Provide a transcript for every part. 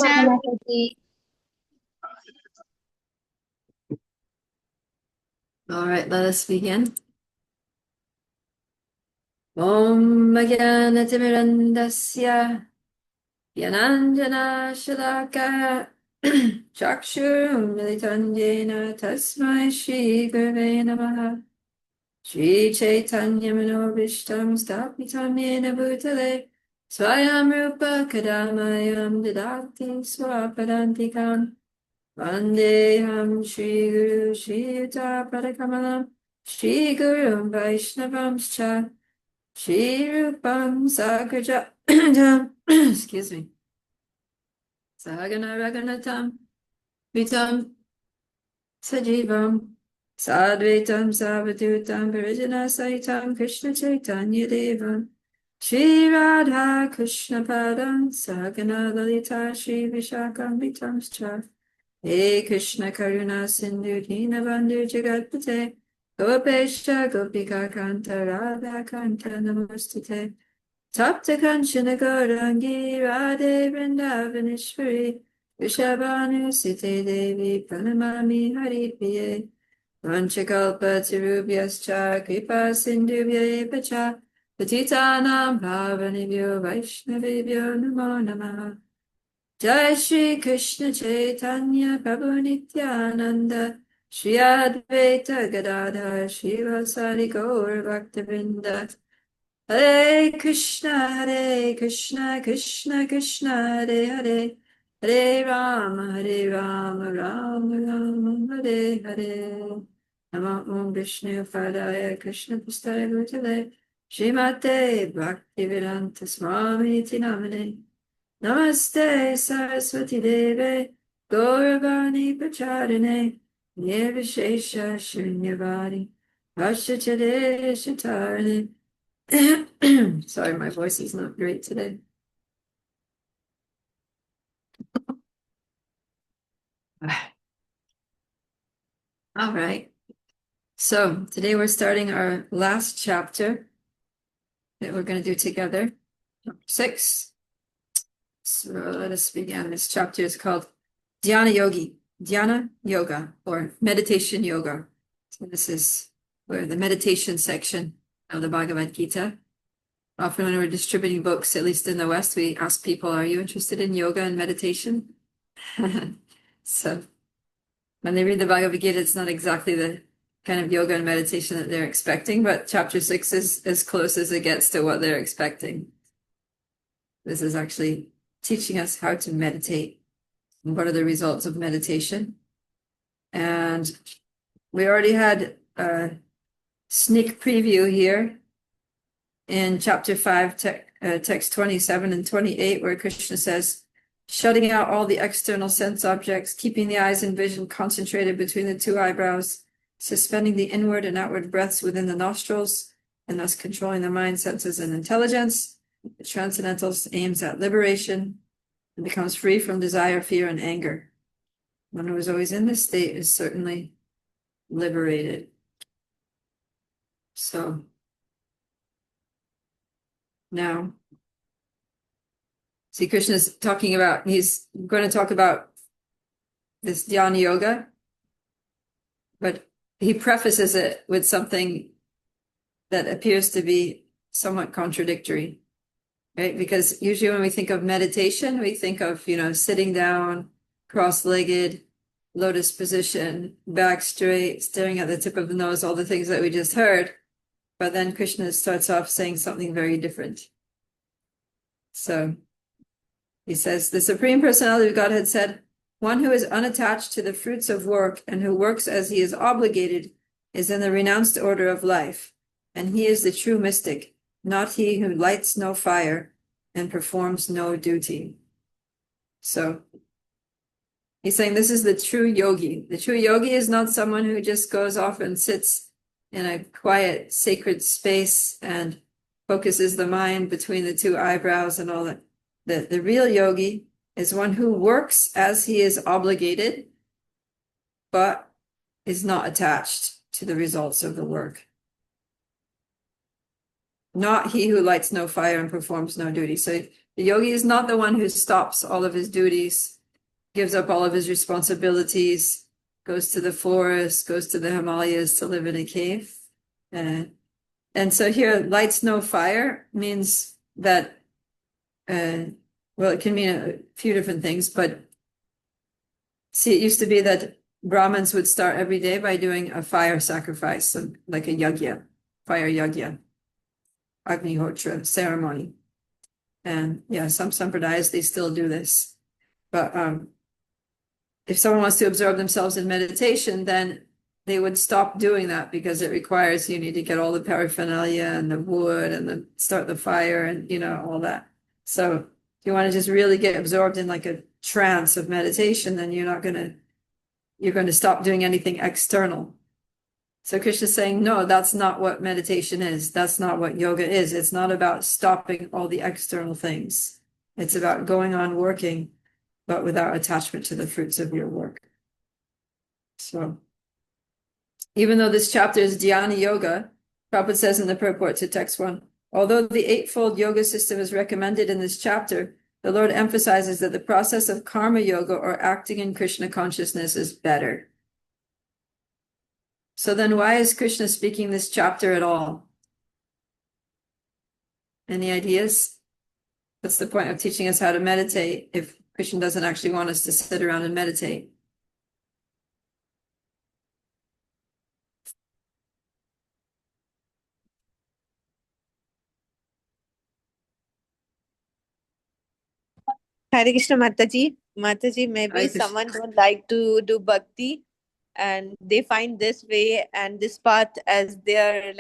Krishna. All right, let us begin. Om Jnanatirandasya Yananjana Shalaka Chakshurum Militanjena Tasmai Shri Gurave Namaha Shri Chaitanya Manobishtam Stapitam Yena Bhutale Swayam Rupa Kadamayam Didati Swapadantikam Vandeham Shri Guru Shri Yuta Padakamalam Shri Guru Vaishnavamscha Shri Rupam Sagraja excuse me Sagana Raganatam Vitam Sajivam Sadvaitam Savadutam Virijana Saitam Krishna Chaitanya Devam Shri Radha Krishna Padam Sagana Lalita Shri Vishakam Vitamscha Hey Krishna Karuna Sindhu Dinabandhu Jagatpate Gopesha Gopika Kanta Radha Kanta Namostute Tapta Kanchana Gaurangi Radhe Vrindavaneshwari Vishabhanu Site Devi Pranamami Haripriye Vanchakalpa Tirubhyascha Kripa Sindhubhya Evacha Patitanam Bhavanibhyo Vaishnavibhyo Namo Namaha Jai Shri Krishna Chaitanya Prabhu Nityananda Shri Advaita Gadadhar Shri Vasari Gaur Bhaktivinoda Hare Krishna Krishna Krishna Hare Hare Hare Rama Rama Rama Hare Hare Namo Om Vishnu Padaya Krishna Pastaya Bhutale Srimate Bhaktivedanta Swami Iti Namane Namaste Saraswati Deve Gauravani Pacharine Nirvishesha Shunyavadi Vashachade Shatarane Sorry, my voice is not great today. All right. So today we're starting our last chapter that we're going to do together, chapter 6. So let us begin. This chapter is called Dhyana Yoga, or Meditation Yoga. So this is where the meditation section of the Bhagavad Gita. Often when we're distributing books, at least in the West, we ask people, are you interested in yoga and meditation? So when they read the Bhagavad Gita, it's not exactly the kind of yoga and meditation that they're expecting, but chapter 6 is as close as it gets to what they're expecting. This is actually teaching us how to meditate and what are the results of meditation. And we already had a sneak preview here in chapter 5, text 27 and 28, where Krishna says, shutting out all the external sense objects, keeping the eyes and vision concentrated between the two eyebrows, suspending the inward and outward breaths within the nostrils, and thus controlling the mind, senses, and intelligence. The transcendental aims at liberation and becomes free from desire, fear, and anger. One who is always in this state is certainly liberated. So now, see, Krishna is talking about, he's going to talk about this dhyana yoga, but he prefaces it with something that appears to be somewhat contradictory, right? Because usually when we think of meditation, we think of, sitting down, cross-legged, lotus position, back straight, staring at the tip of the nose, all the things that we just heard. But then Krishna starts off saying something very different. So he says, the Supreme Personality of Godhead said, one who is unattached to the fruits of work and who works as he is obligated is in the renounced order of life, and he is the true mystic, not he who lights no fire and performs no duty. So he's saying this is the true yogi. The true yogi is not someone who just goes off and sits in a quiet, sacred space and focuses the mind between the two eyebrows and all that. The real yogi is one who works as he is obligated, but is not attached to the results of the work. Not he who lights no fire and performs no duty. So The yogi is not the one who stops all of his duties, gives up all of his responsibilities, goes to the forest, goes to the Himalayas to live in a cave. And so here, lights no fire means that, well, it can mean a few different things, but see, it used to be that Brahmins would start every day by doing a fire sacrifice, so like a yajna, fire yajna, Agnihotra ceremony. And yeah, some sampradayas, they still do this. But if someone wants to absorb themselves in meditation, then they would stop doing that because it requires you need to get all the paraphernalia and the wood and start the fire and all that. So if you want to just really get absorbed in like a trance of meditation, then you're going to stop doing anything external. So Krishna's saying, no, that's not what meditation is. That's not what yoga is. It's not about stopping all the external things. It's about going on working, but without attachment to the fruits of your work. So even though this chapter is dhyana yoga, Prabhupada says in the purport to text 1, although the eightfold yoga system is recommended in this chapter, the Lord emphasizes that the process of karma yoga or acting in Krishna consciousness is better. So then why is Krishna speaking this chapter at all? Any ideas? What's the point of teaching us how to meditate if Krishna doesn't actually want us to sit around and meditate? Hare Krishna Mataji. Mataji, maybe Hare Krishna. someone don't like to do bhakti and they find this way and this path as their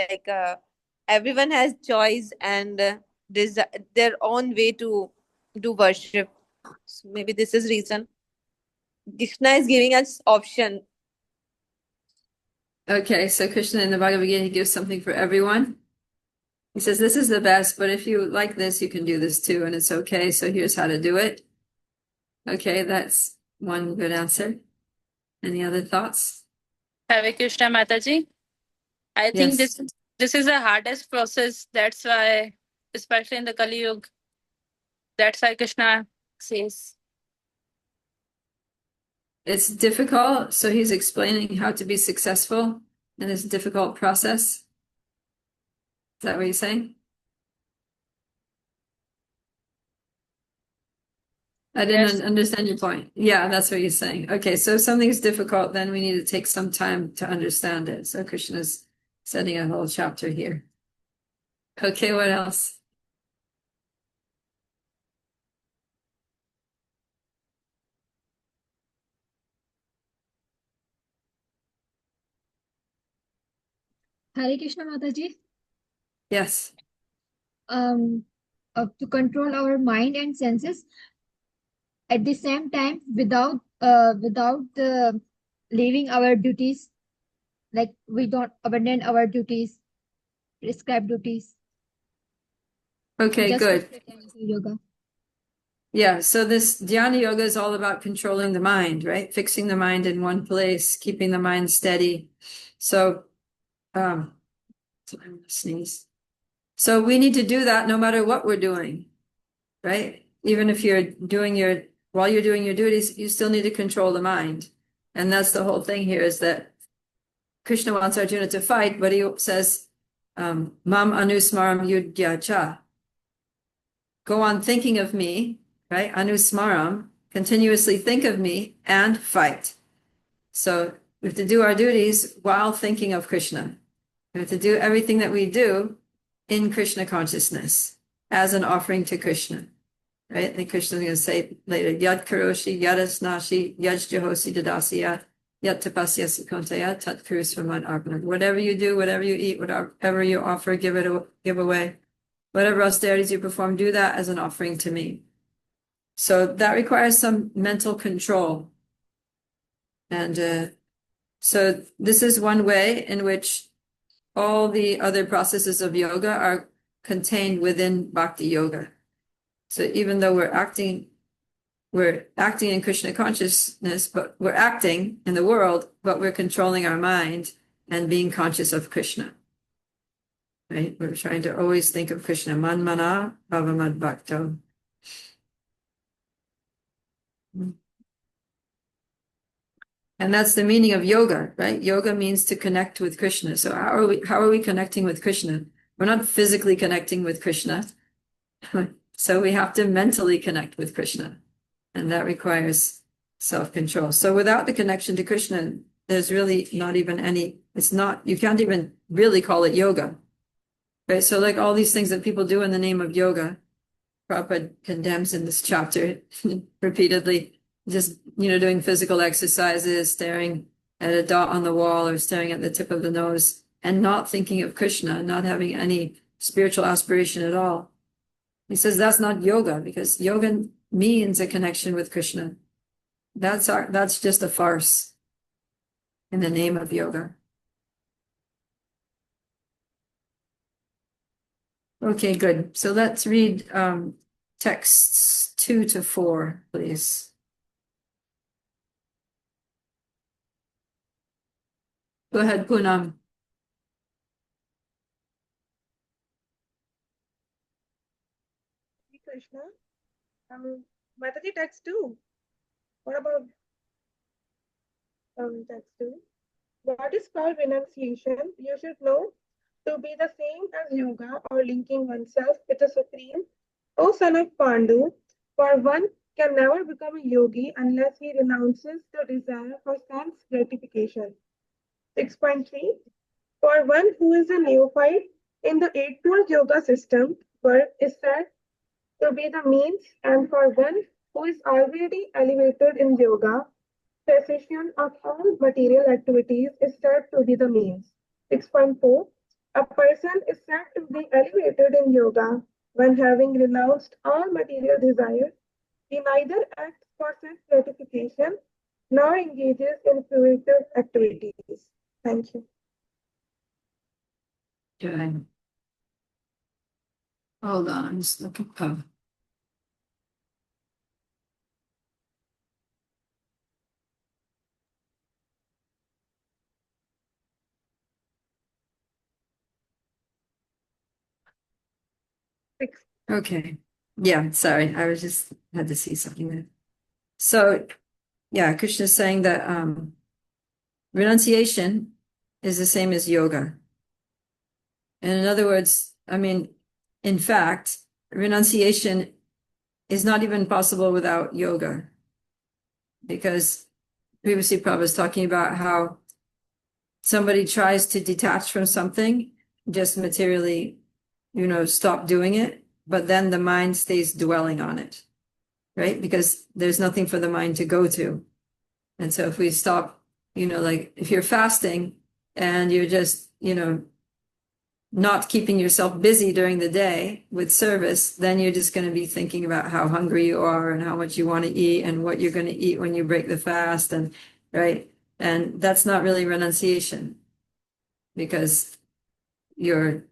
everyone has choice and their own way to do worship. So maybe this is reason. Krishna is giving us option. Okay, so Krishna in the Bhagavad Gita, he gives something for everyone. He says, this is the best, but if you like this, you can do this too, and it's okay. So here's how to do it. Okay, that's one good answer. Any other thoughts? Hare Krishna Mataji. I think Yes. this is the hardest process. That's why, especially in the Kali Yuga, that's why Krishna says. It's difficult, so he's explaining how to be successful in this difficult process. Is that what you're saying? I didn't Yes. understand your point. Yeah, that's what you're saying. Okay, so if something's difficult, then we need to take some time to understand it. So Krishna's setting a whole chapter here. Okay, what else? Hare Krishna Mataji. Yes. To control our mind and senses at the same time without leaving our duties, like we don't abandon our duties, prescribed duties. Okay, Just good. yoga. Yeah, so this dhyana yoga is all about controlling the mind, right? Fixing the mind in one place, keeping the mind steady. So, I'm gonna sneeze. So we need to do that no matter what we're doing, right? Even if while you're doing your duties, you still need to control the mind. And that's the whole thing here, is that Krishna wants Arjuna to fight, but he says, Mam anusmaram yudhya cha. Go on thinking of me, right? Anusmaram, continuously think of me and fight. So we have to do our duties while thinking of Krishna. We have to do everything that we do in Krishna consciousness as an offering to Krishna, right? And Krishna is going to say later, Yad karoshi, yadasnashi, yajjahosi dadasya, yat tapasyasi kontaya, tat kurusvaman arpana. Whatever you do, whatever you eat, whatever you offer, give away. Whatever austerities you perform, do that as an offering to me. So that requires some mental control. And so this is one way in which all the other processes of yoga are contained within bhakti yoga. So even though we're acting in Krishna consciousness, but we're acting in the world, but we're controlling our mind and being conscious of Krishna. Right? We're trying to always think of Krishna. Man mana bhavamad bhakto. And that's the meaning of yoga, right? Yoga means to connect with Krishna. So how are we connecting with Krishna? We're not physically connecting with Krishna. So we have to mentally connect with Krishna. And that requires self-control. So without the connection to Krishna, there's really not even any, you can't even really call it yoga. Right? So like all these things that people do in the name of yoga, Prabhupada condemns in this chapter repeatedly, just, doing physical exercises, staring at a dot on the wall or staring at the tip of the nose and not thinking of Krishna, not having any spiritual aspiration at all. He says that's not yoga, because yoga means a connection with Krishna. That's just a farce in the name of yoga. Okay, good. So let's read texts 2 to 4, please. Go ahead, Poonam. Krishna. Mataji, text 2. What about text 2? What is called renunciation? You should know to be the same as yoga or linking oneself with the Supreme. O son of Pandu, for one can never become a yogi unless he renounces the desire for sense gratification. 6.3. For one who is a neophyte in the Eightfold Yoga system, birth is said to be the means, and for one who is already elevated in yoga, cessation of all material activities is said to be the means. 6.4. A person is said to be elevated in yoga when, having renounced all material desires, he neither acts for self gratification nor engages in fruitive activities. Thank you. Okay. Hold on, I'm just looking up. Okay. Yeah, sorry. I was just had to see something there. So yeah, Krishna is saying that renunciation is the same as yoga. And in other words, in fact, renunciation is not even possible without yoga. Because previously Prabhupada was talking about how somebody tries to detach from something, just materially, stop doing it, but then the mind stays dwelling on it, right? Because there's nothing for the mind to go to. And so if we stop, like if you're fasting and you're just, not keeping yourself busy during the day with service, then you're just going to be thinking about how hungry you are and how much you want to eat and what you're going to eat when you break the fast, and right. And that's not really renunciation, because you're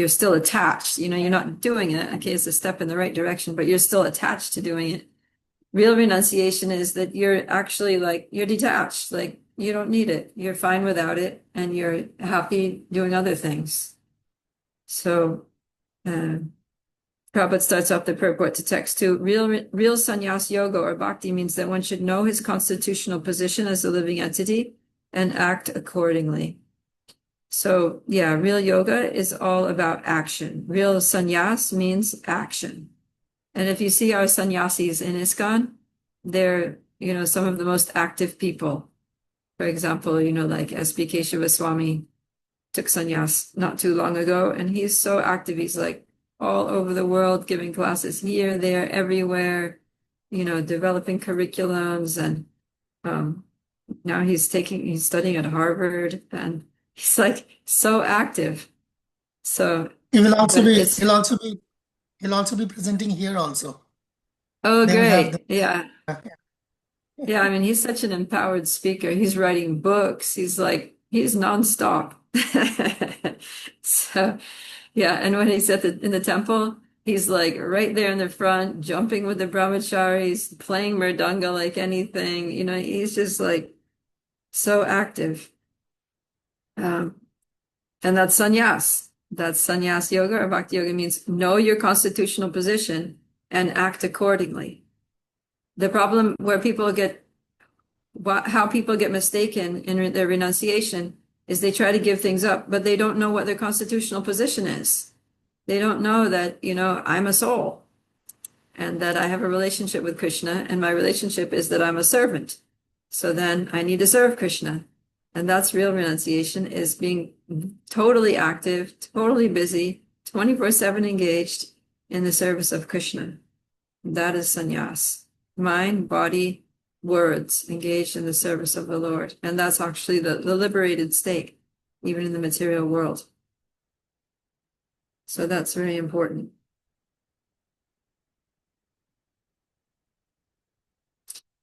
still attached, you're not doing it. Okay, it's a step in the right direction, but you're still attached to doing it. Real renunciation is that you're actually you're detached, like you don't need it. You're fine without it and you're happy doing other things. So Prabhupada starts off the purport to text 2. Real sannyas yoga or bhakti means that one should know his constitutional position as a living entity and act accordingly. So yeah, real yoga is all about action. Real sannyas means action. And if you see our sannyasis in ISKCON, they're, some of the most active people. For example, like S.B. Keshava Swami took sannyas not too long ago, and he's so active. He's like all over the world giving classes here, there, everywhere, developing curriculums. And now he's studying at Harvard, and he's like so active. So he'll also be presenting here also. Oh, They will have great. Yeah. Yeah. Yeah, he's such an empowered speaker. He's writing books. He's nonstop. So, yeah. And when he's in the temple, he's like right there in the front, jumping with the brahmacharis, playing mridanga like anything. He's just like so active. And that's sannyas. That's sannyas yoga, or bhakti yoga means know your constitutional position and act accordingly. The problem where how people get mistaken in their renunciation is they try to give things up, but they don't know what their constitutional position is. They don't know that, I'm a soul and that I have a relationship with Krishna, and my relationship is that I'm a servant. So then I need to serve Krishna. And that's real renunciation, is being totally active, totally busy, 24/7 engaged in the service of Krishna. That is sannyas. Mind, body, words engaged in the service of the Lord. And that's actually the liberated state, even in the material world. So that's very important.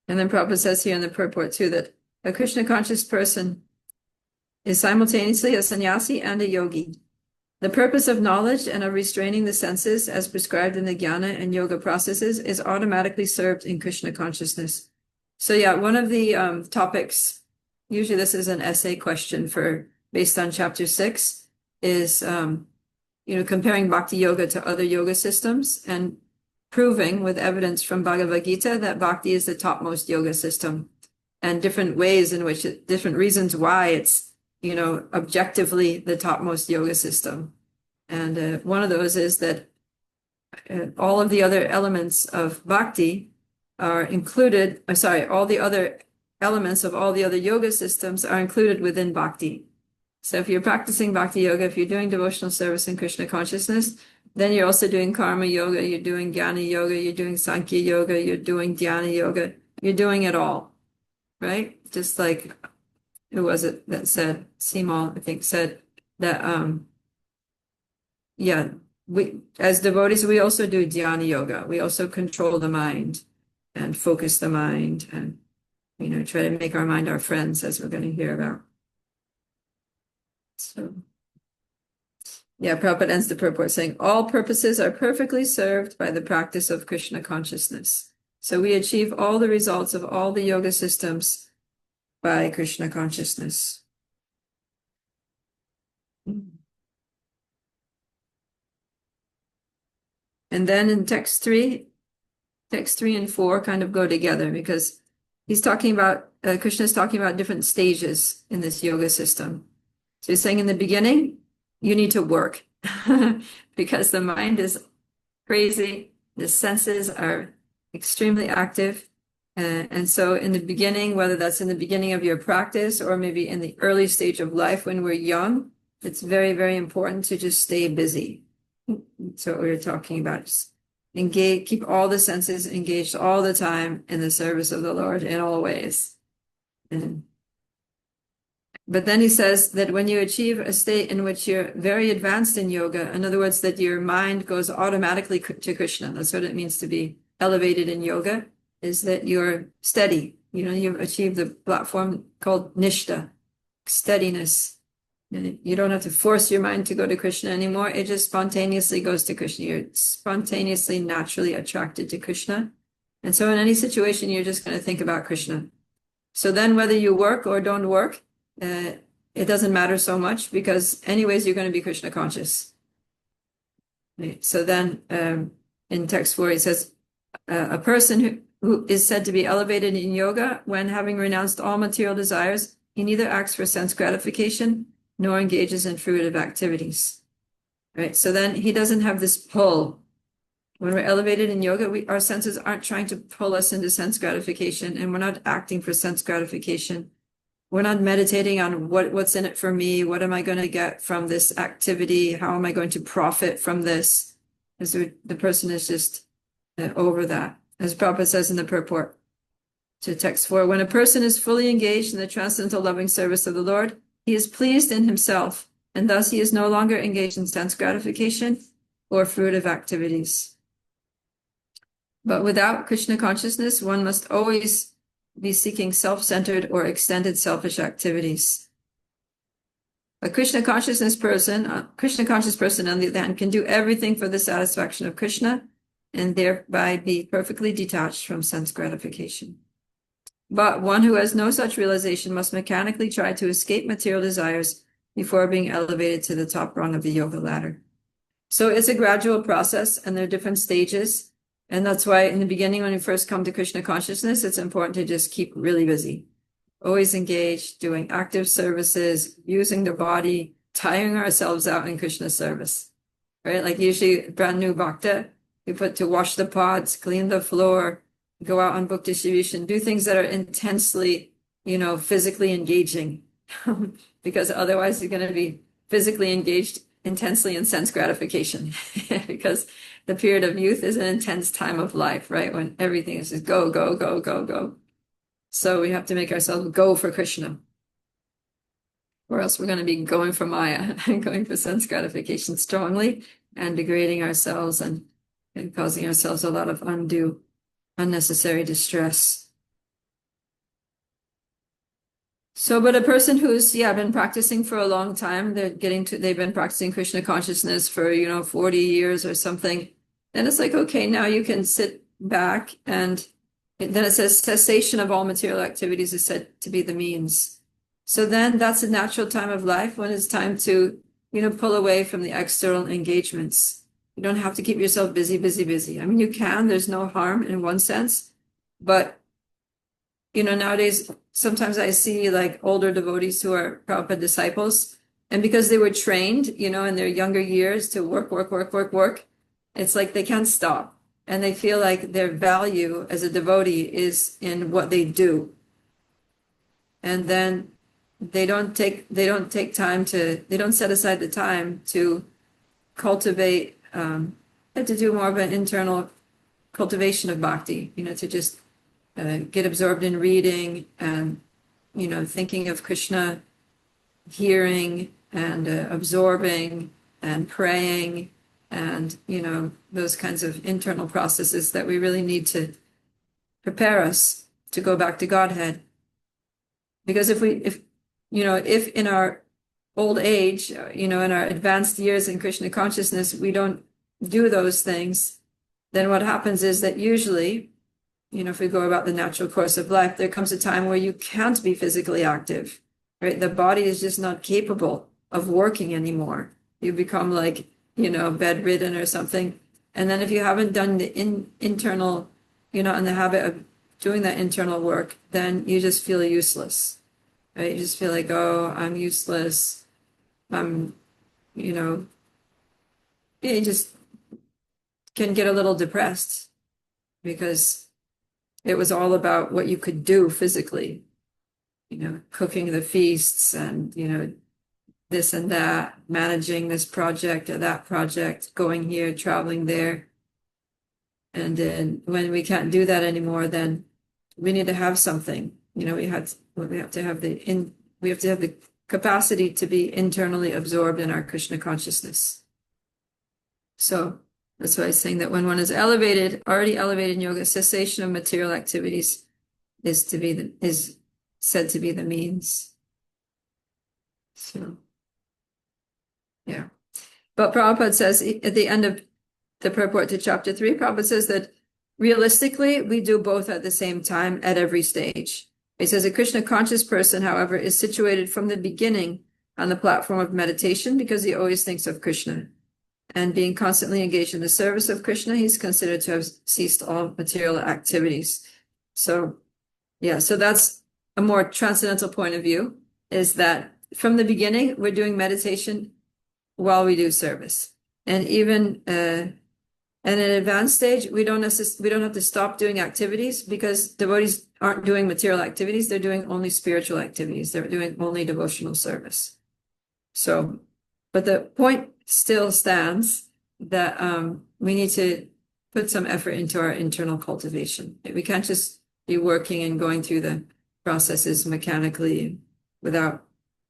And then Prabhupada says here in the purport too that a Krishna conscious person is simultaneously a sannyasi and a yogi. The purpose of knowledge and of restraining the senses as prescribed in the jnana and yoga processes is automatically served in Krishna consciousness. So yeah, one of the topics, usually this is an essay question based on chapter 6, is comparing bhakti yoga to other yoga systems and proving with evidence from Bhagavad Gita that bhakti is the topmost yoga system, and different ways in which different reasons why it's objectively the topmost yoga system. And one of those is that all of the other elements of bhakti are included, all the other elements of all the other yoga systems are included within bhakti. So if you're practicing bhakti yoga, if you're doing devotional service in Krishna consciousness, then you're also doing karma yoga, you're doing jnana yoga, you're doing sankhya yoga, you're doing dhyana yoga, you're doing it all, right? Just like, who was it that said, Simal, I think, said that, we, as devotees, we also do dhyana yoga. We also control the mind and focus the mind and, try to make our mind our friends, as we're going to hear about. So, yeah, Prabhupada ends the purport saying, all purposes are perfectly served by the practice of Krishna consciousness. So we achieve all the results of all the yoga systems by Krishna consciousness. And then in text 3 and 4 kind of go together, because he's talking about, Krishna is talking about different stages in this yoga system. So he's saying in the beginning, you need to work because the mind is crazy. The senses are extremely active. And so in the beginning, whether that's in the beginning of your practice or maybe in the early stage of life when we're young, it's very, very important to just stay busy. So what we were talking about, just keep all the senses engaged all the time in the service of the Lord in all ways. But then he says that when you achieve a state in which you're very advanced in yoga, in other words, that your mind goes automatically to Krishna, that's what it means to be elevated in yoga, is that you're steady. You've achieved the platform called nishta, steadiness. You don't have to force your mind to go to Krishna anymore. It just spontaneously goes to Krishna. You're spontaneously, naturally attracted to Krishna. And so in any situation, you're just going to think about Krishna. So then whether you work or don't work, it doesn't matter so much, because anyways, you're going to be Krishna conscious. Right? So then in text 4, it says, a person who is said to be elevated in yoga, when having renounced all material desires, he neither acts for sense gratification nor engages in fruitive activities. Right? So then he doesn't have this pull. When we're elevated in yoga, our senses aren't trying to pull us into sense gratification, and we're not acting for sense gratification. We're not meditating on what's in it for me. What am I going to get from this activity? How am I going to profit from this? Because the person is just over that. As Prabhupada says in the purport to text 4, when a person is fully engaged in the transcendental loving service of the Lord, he is pleased in himself, and thus he is no longer engaged in sense gratification or fruitive activities. But without Krishna consciousness, one must always be seeking self-centered or extended selfish activities. A Krishna conscious person, on the other hand, can do everything for the satisfaction of Krishna and thereby be perfectly detached from sense gratification. But one who has no such realization must mechanically try to escape material desires before being elevated to the top rung of the yoga ladder. So it's a gradual process, and there are different stages. And that's why in the beginning, when we first come to Krishna consciousness, it's important to just keep really busy, always engaged, doing active services, using the body, tiring ourselves out in Krishna service, right? Like usually brand new bhakta, we put to wash the pots, clean the floor, go out on book distribution, do things that are intensely, physically engaging, because otherwise you're going to be physically engaged intensely in sense gratification, because the period of youth is an intense time of life, right? When everything is just go, go, go, go, go. So we have to make ourselves go for Krishna, or else we're going to be going for Maya, going for sense gratification strongly and degrading ourselves and causing ourselves a lot of undue, unnecessary distress. So, but a person who's, been practicing for a long time, they've been practicing Krishna consciousness for, 40 years or something. Then it's like, okay, now you can sit back, and then it says cessation of all material activities is said to be the means. So then that's a natural time of life when it's time to, pull away from the external engagements. You don't have to keep yourself busy, busy, busy. I mean, you can, there's no harm in one sense, but nowadays, sometimes I see like older devotees who are Prabhupada disciples, and because they were trained, in their younger years to work, work, work, work, work, it's like they can't stop. And they feel like their value as a devotee is in what they do. And then they don't set aside the time to cultivate, to do more of an internal cultivation of bhakti, to just get absorbed in reading and, thinking of Krishna, hearing and absorbing and praying and, those kinds of internal processes that we really need to prepare us to go back to Godhead. Because if in our old age, in our advanced years in Krishna consciousness, we don't do those things, then what happens is that usually, if we go about the natural course of life, there comes a time where you can't be physically active, right? The body is just not capable of working anymore. You become like, bedridden or something. And then if you haven't done the internal, and the habit of doing that internal work, then you just feel useless, right? You just feel like, oh, I'm useless. You just can get a little depressed because it was all about what you could do physically, cooking the feasts and, this and that, managing this project or that project, going here, traveling there. And then when we can't do that anymore, then we need to have something, we have to have the capacity to be internally absorbed in our Krishna consciousness. So that's why I was saying that when one is already elevated in yoga, cessation of material activities is said to be the means. So, yeah. But Prabhupada says at the end of the purport to chapter 3, Prabhupada says that realistically, we do both at the same time at every stage. He says a Krishna conscious person, however, is situated from the beginning on the platform of meditation because he always thinks of Krishna. And being constantly engaged in the service of Krishna, he's considered to have ceased all material activities. So, so that's a more transcendental point of view, is that from the beginning, we're doing meditation while we do service. And even at an advanced stage, we don't have to stop doing activities because devotees aren't doing material activities. They're doing only spiritual activities. They're doing only devotional service. So, but the point still stands that we need to put some effort into our internal cultivation. We can't just be working and going through the processes mechanically without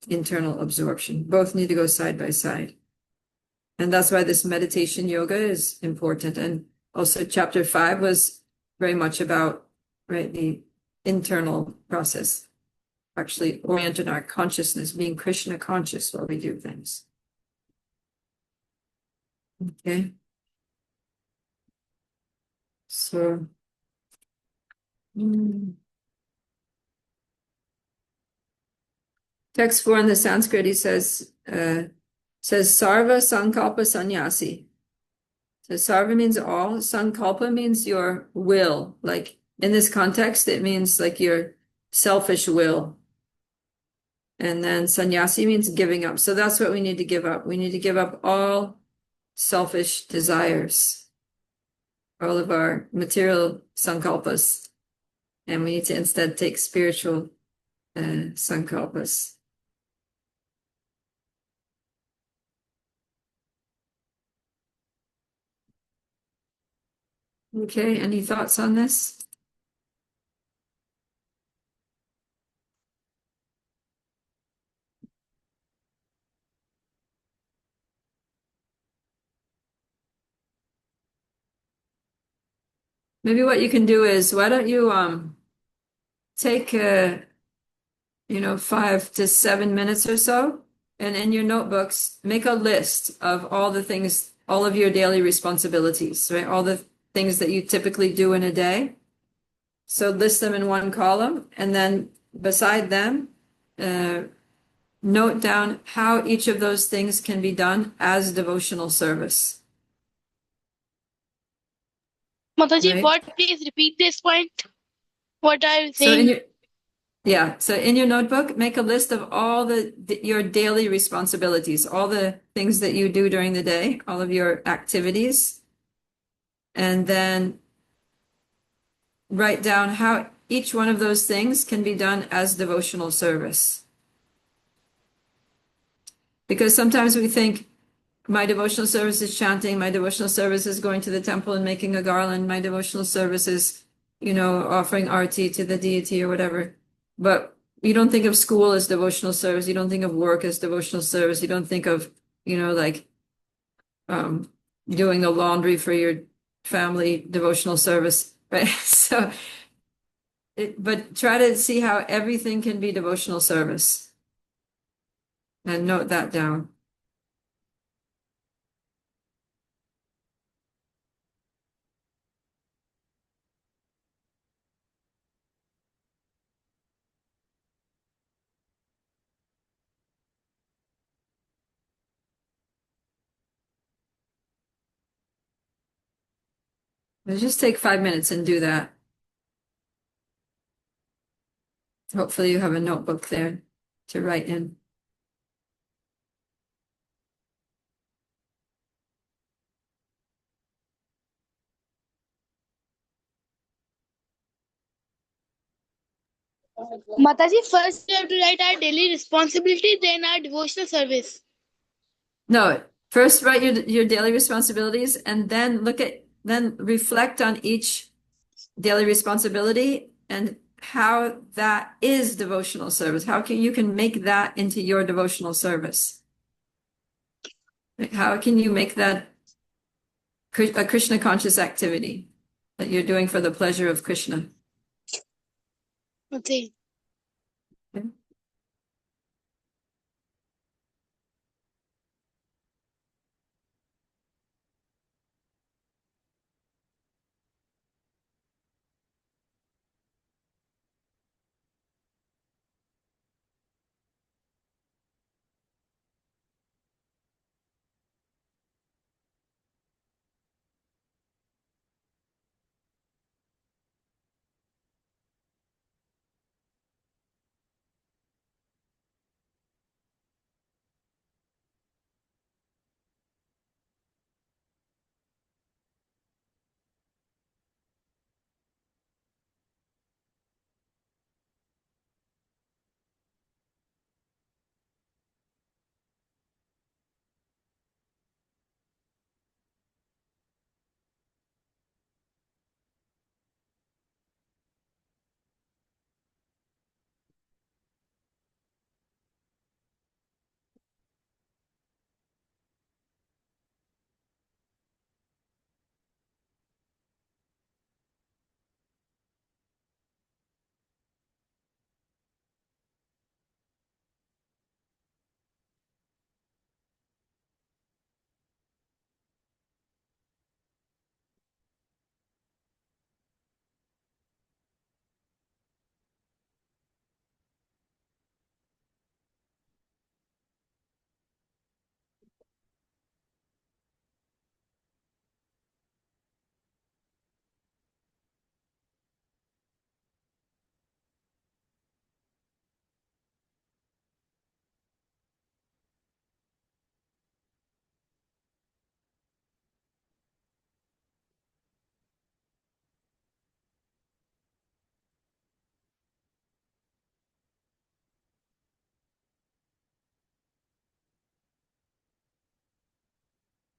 internal absorption. Both need to go side by side. And that's why this meditation yoga is important. And also chapter 5 was very much about, right, the internal process, actually oriented our consciousness, being Krishna conscious while we do things. Okay. So, text 4 in the Sanskrit, he says Sarva Sankalpa Sannyasi. The sarva means all. Sankalpa means your will. Like in this context, it means like your selfish will. And then sannyasi means giving up. So that's what we need to give up. We need to give up all selfish desires, all of our material sankalpas. And we need to instead take spiritual sankalpas. Okay, any thoughts on this? Maybe what you can do is, why don't you take 5 to 7 minutes or so, and in your notebooks, make a list of all the things, all of your daily responsibilities, right? All the things that you typically do in a day. So list them in one column, and then beside them, note down how each of those things can be done as devotional service. Mataji, Right. what? Please repeat this point. What are you So saying? so in your notebook, make a list of all your daily responsibilities, all the things that you do during the day, all of your activities, and then write down how each one of those things can be done as devotional service. Because sometimes we think, my devotional service is chanting, my devotional service is going to the temple and making a garland, my devotional service is, offering arti to the deity or whatever. But you don't think of school as devotional service, you don't think of work as devotional service, you don't think of, like doing the laundry for your family devotional service, right? But try to see how everything can be devotional service and note that down. Just take 5 minutes and do that. Hopefully you have a notebook there to write in. Mataji, first we have to write our daily responsibility, then our devotional service. No, first write your daily responsibilities and then then reflect on each daily responsibility and how that is devotional service. How you can make that into your devotional service. How can you make that a Krishna conscious activity that you're doing for the pleasure of Krishna? Okay. Okay.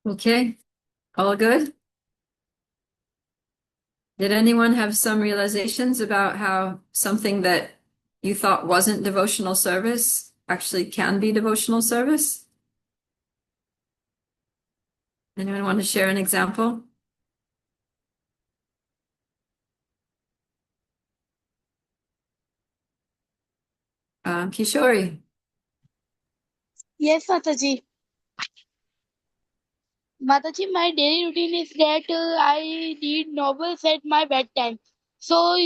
Okay, all good? Did anyone have some realizations about how something that you thought wasn't devotional service actually can be devotional service? Anyone want to share an example? Kishori. Yes, Mataji. Mataji, my daily routine is that I read novels at my bedtime. So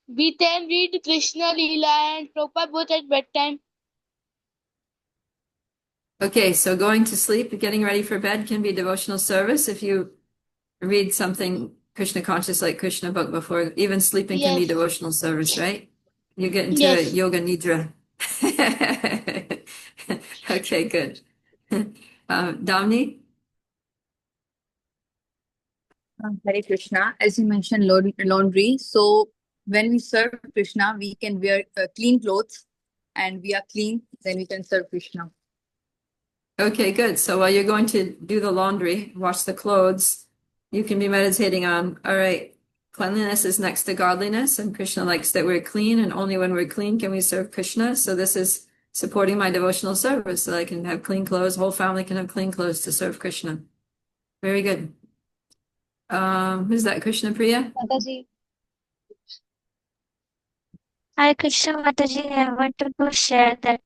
we can read Krishna Leela and Prabhupada both at bedtime. Okay, so going to sleep, getting ready for bed can be devotional service if you read something Krishna conscious like Krishna book before. Even sleeping can be Yes, devotional service, right? You get into a yes. yoga nidra. Okay, good. Damni? Hare Krishna. As you mentioned, laundry. So when we serve Krishna, we can wear clean clothes, and we are clean, then we can serve Krishna. Okay, good. So while you're going to do the laundry, wash the clothes, you can be meditating on, all right, cleanliness is next to godliness, and Krishna likes that we're clean, and only when we're clean can we serve Krishna. So this is supporting my devotional service so I can have clean clothes, whole family can have clean clothes to serve Krishna. Very good. Who's that? Krishna Priya? Mataji. Hi, Krishna Mataji. I wanted to share that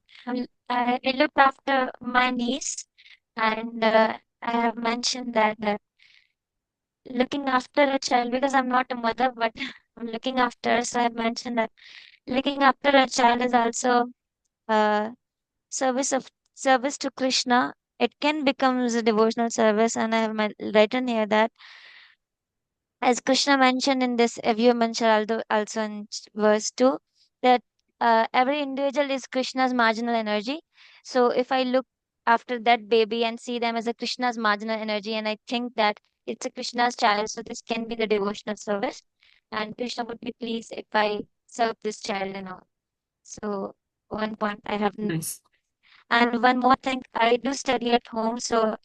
I looked after my niece, and I have mentioned that looking after a child, because I'm not a mother, but I'm looking after, so I have mentioned that looking after a child is also uh, service to Krishna. It can become a devotional service, and I have written here that as Krishna mentioned in this, you mentioned also in verse 2, that every individual is Krishna's marginal energy. So if I look after that baby and see them as a Krishna's marginal energy, and I think that it's a Krishna's child, so this can be the devotional service. And Krishna would be pleased if I serve this child and all. So one point I have. Nice. And one more thing, I do study at home, so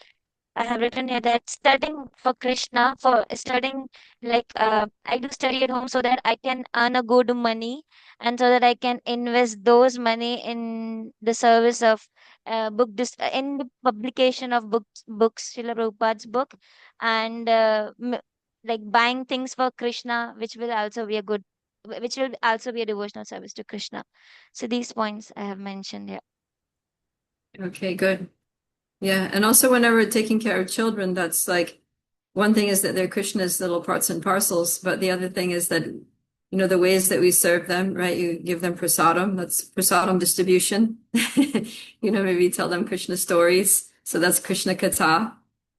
I have written here that studying for Krishna, for studying I do study at home so that I can earn a good money and so that I can invest those money in the service of in the publication of books, Srila Prabhupada's book, and like buying things for Krishna, which will also be a devotional service to Krishna. So these points I have mentioned here. Okay, good. Yeah, and also whenever we're taking care of children, that's like one thing is that they're Krishna's little parts and parcels, but the other thing is that the ways that we serve them, right? You give them prasadam, that's prasadam distribution. Maybe tell them Krishna stories. So that's Krishna Katha.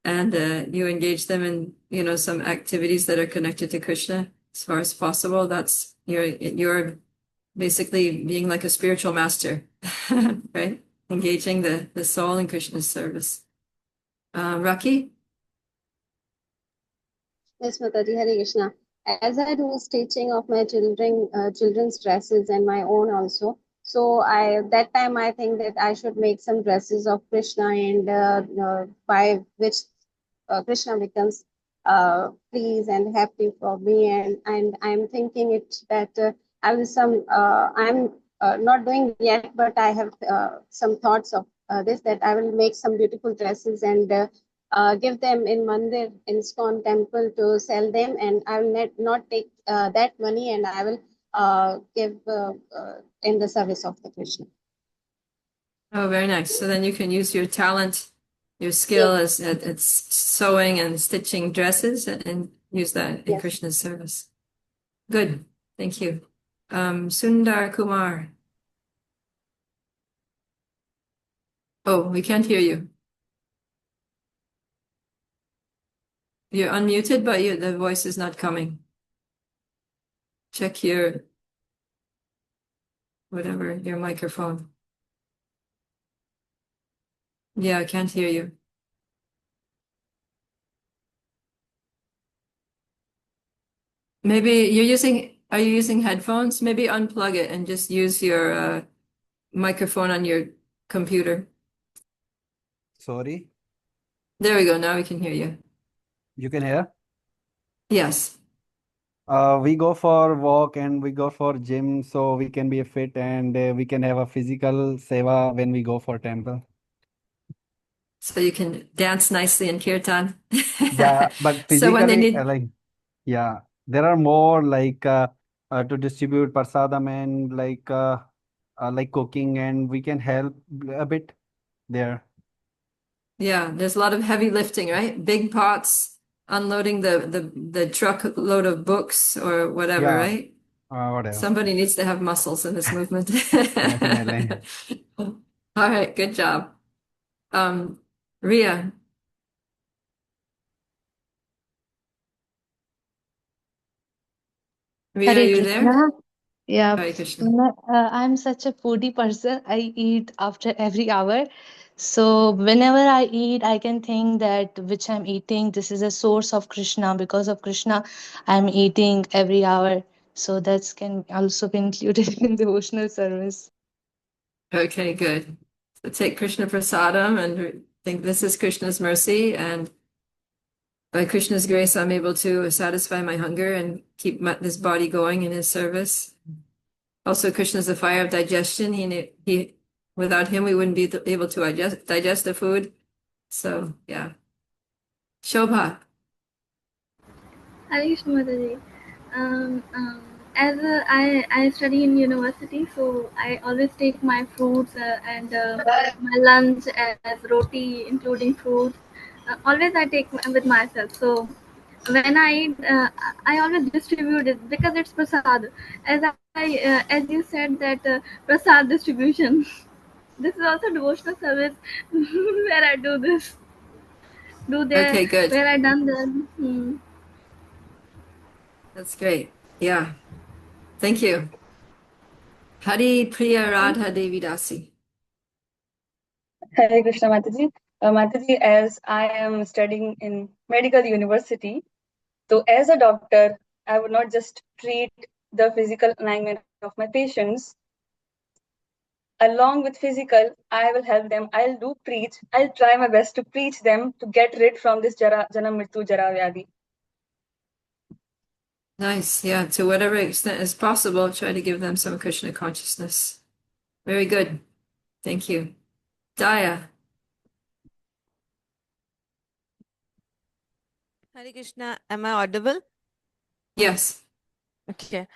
And you engage them in, some activities that are connected to Krishna as far as possible. That's you're basically being like a spiritual master, right? Engaging the soul in Krishna's service. Raki? Yes, Mataji, Hare Krishna. As I do stitching of my children's dresses and my own also. So that time I think that I should make some dresses of Krishna and by which Krishna becomes pleased and happy for me. And I'm thinking it that I will I'm not doing yet, but I have some thoughts of this that I will make some beautiful dresses and give them in Mandir, in ISKCON temple to sell them, and I will not take that money and I will give in the service of the Krishna. Oh, very nice. So then you can use your talent, your skill Yes. at sewing and stitching dresses and use that in Yes. Krishna's service. Good. Thank you. Sundar Kumar. Oh, we can't hear you. You're unmuted, but the voice is not coming. Check your microphone. Yeah, I can't hear you. Maybe are you using headphones? Maybe unplug it and just use your microphone on your computer. Sorry. There we go. Now we can hear you. You can hear? Yes. We go for walk and we go for gym so we can be fit and we can have a physical seva when we go for temple. So you can dance nicely in kirtan. Yeah, but So when they physically, need, yeah, there are more to distribute prasadam and like cooking, and we can help a bit there. yeah, there's a lot of heavy lifting, right? Big pots, unloading the truckload of books or whatever, Yeah, right? whatever. Somebody needs to have muscles in this movement. Definitely. All right, good job. Ria, Ria, are Hare you there? Krishna. Yeah, Hare Krishna. I'm such a foodie person. I eat after every hour. So whenever I eat, I can think that which I'm eating, this is a source of Krishna. Because of Krishna, I'm eating every hour. So that can also be included in devotional service. Okay, good. So take Krishna Prasadam and think this is Krishna's mercy, and by Krishna's grace, I'm able to satisfy my hunger and keep this body going in his service. Also, Krishna is the fire of digestion. He, without him, we wouldn't be able to digest the food. So, yeah. Shobha. Hare Krishna Mataji. As I study in university, so I always take my fruits and my lunch as roti, including fruits. Always I take with myself. So when I eat, I always distribute it because it's prasad. As you said that prasad distribution. This is also devotional service where I do this. Do there Okay, good. where I done that. That's great. Yeah. Thank you. Hari Priya Radha Devi Dasi. Hare Krishna Mataji. Mataji, as I am studying in medical university, so as a doctor, I would not just treat the physical alignment of my patients. Along with physical, I will help them. I'll do preach. I'll try my best to preach them to get rid from this Janam Mrityu Jara Vyadi. Nice. Yeah. To whatever extent is possible, try to give them some Krishna consciousness. Very good. Thank you. Daya. Hare Krishna, am I audible? Yes. Okay.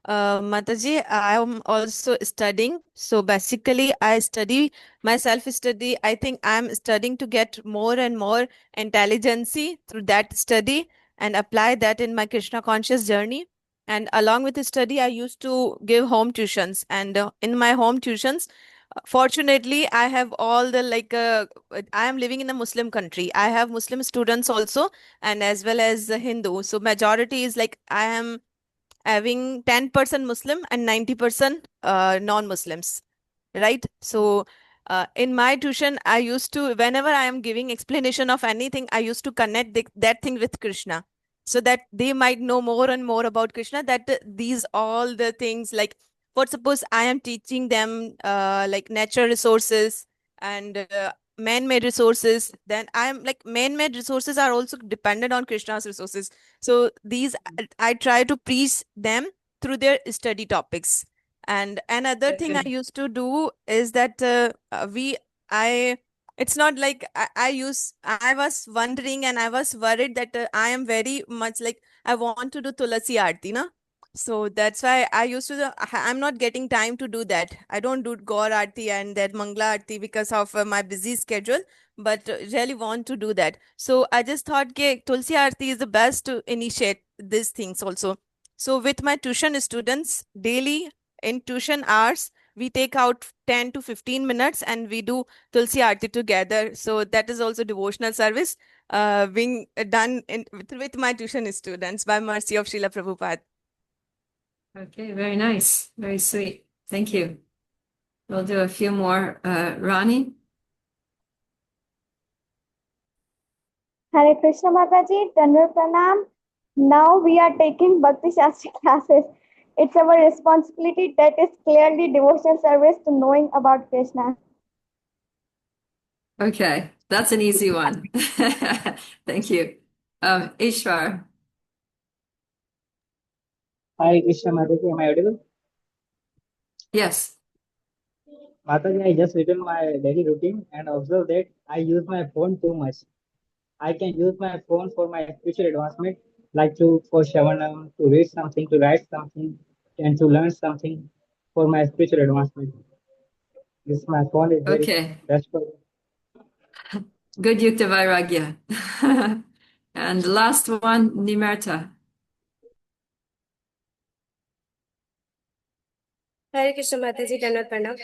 Mataji, I am also studying. So basically, I study my self-study. I think I'm studying to get more and more intelligence through that study and apply that in my Krishna conscious journey. And along with the study, I used to give home tuitions. And in my home tuitions, fortunately, I have all the I am living in a Muslim country. I have Muslim students also, and as well as the Hindu. So majority is like I am having 10% Muslim and 90% non-Muslims, right? So in my tuition, I used to, whenever I am giving explanation of anything, I used to connect that thing with Krishna so that they might know more and more about Krishna, that these all the things like, for suppose I am teaching them like natural resources and man-made resources, then I'm like man-made resources are also dependent on Krishna's resources. So these I try to preach them through their study topics. And another thing I Okay. used to do is that I it's not like I was wondering and I was worried that I am very much like I want to do Tulasi Aarti, na? So that's why I used to I'm not getting time to do that. I don't do Gaur Aarti and that Mangla Aarti because of my busy schedule, but really want to do that. So I just thought that Tulsi Aarti is the best to initiate these things also. So with my tuition students daily in tuition hours, we take out 10 to 15 minutes and we do Tulsi Aarti together. So that is also devotional service being done with my tuition students by mercy of Srila Prabhupada. Okay, very nice. Very sweet. Thank you. We'll do a few more. Rani? Hare Krishna Mataji, Tanur Pranam. Now we are taking Bhakti Shastri classes. It's our responsibility that is clearly devotional service to knowing about Krishna. Okay. That's an easy one. Thank you. Ishwar. Hi, Krishna Mataji. Am I audible? Yes. Mataji, I just written my daily routine and observe that I use my phone too much. I can use my phone for my future advancement, like to for Shavanam, to read something, to write something, and to learn something for my future advancement. This my phone is very Okay. restful. Good Yukta Vairagya. And the last one, Nimerta. Hare Krishna Mataji, Dandavat Pranam.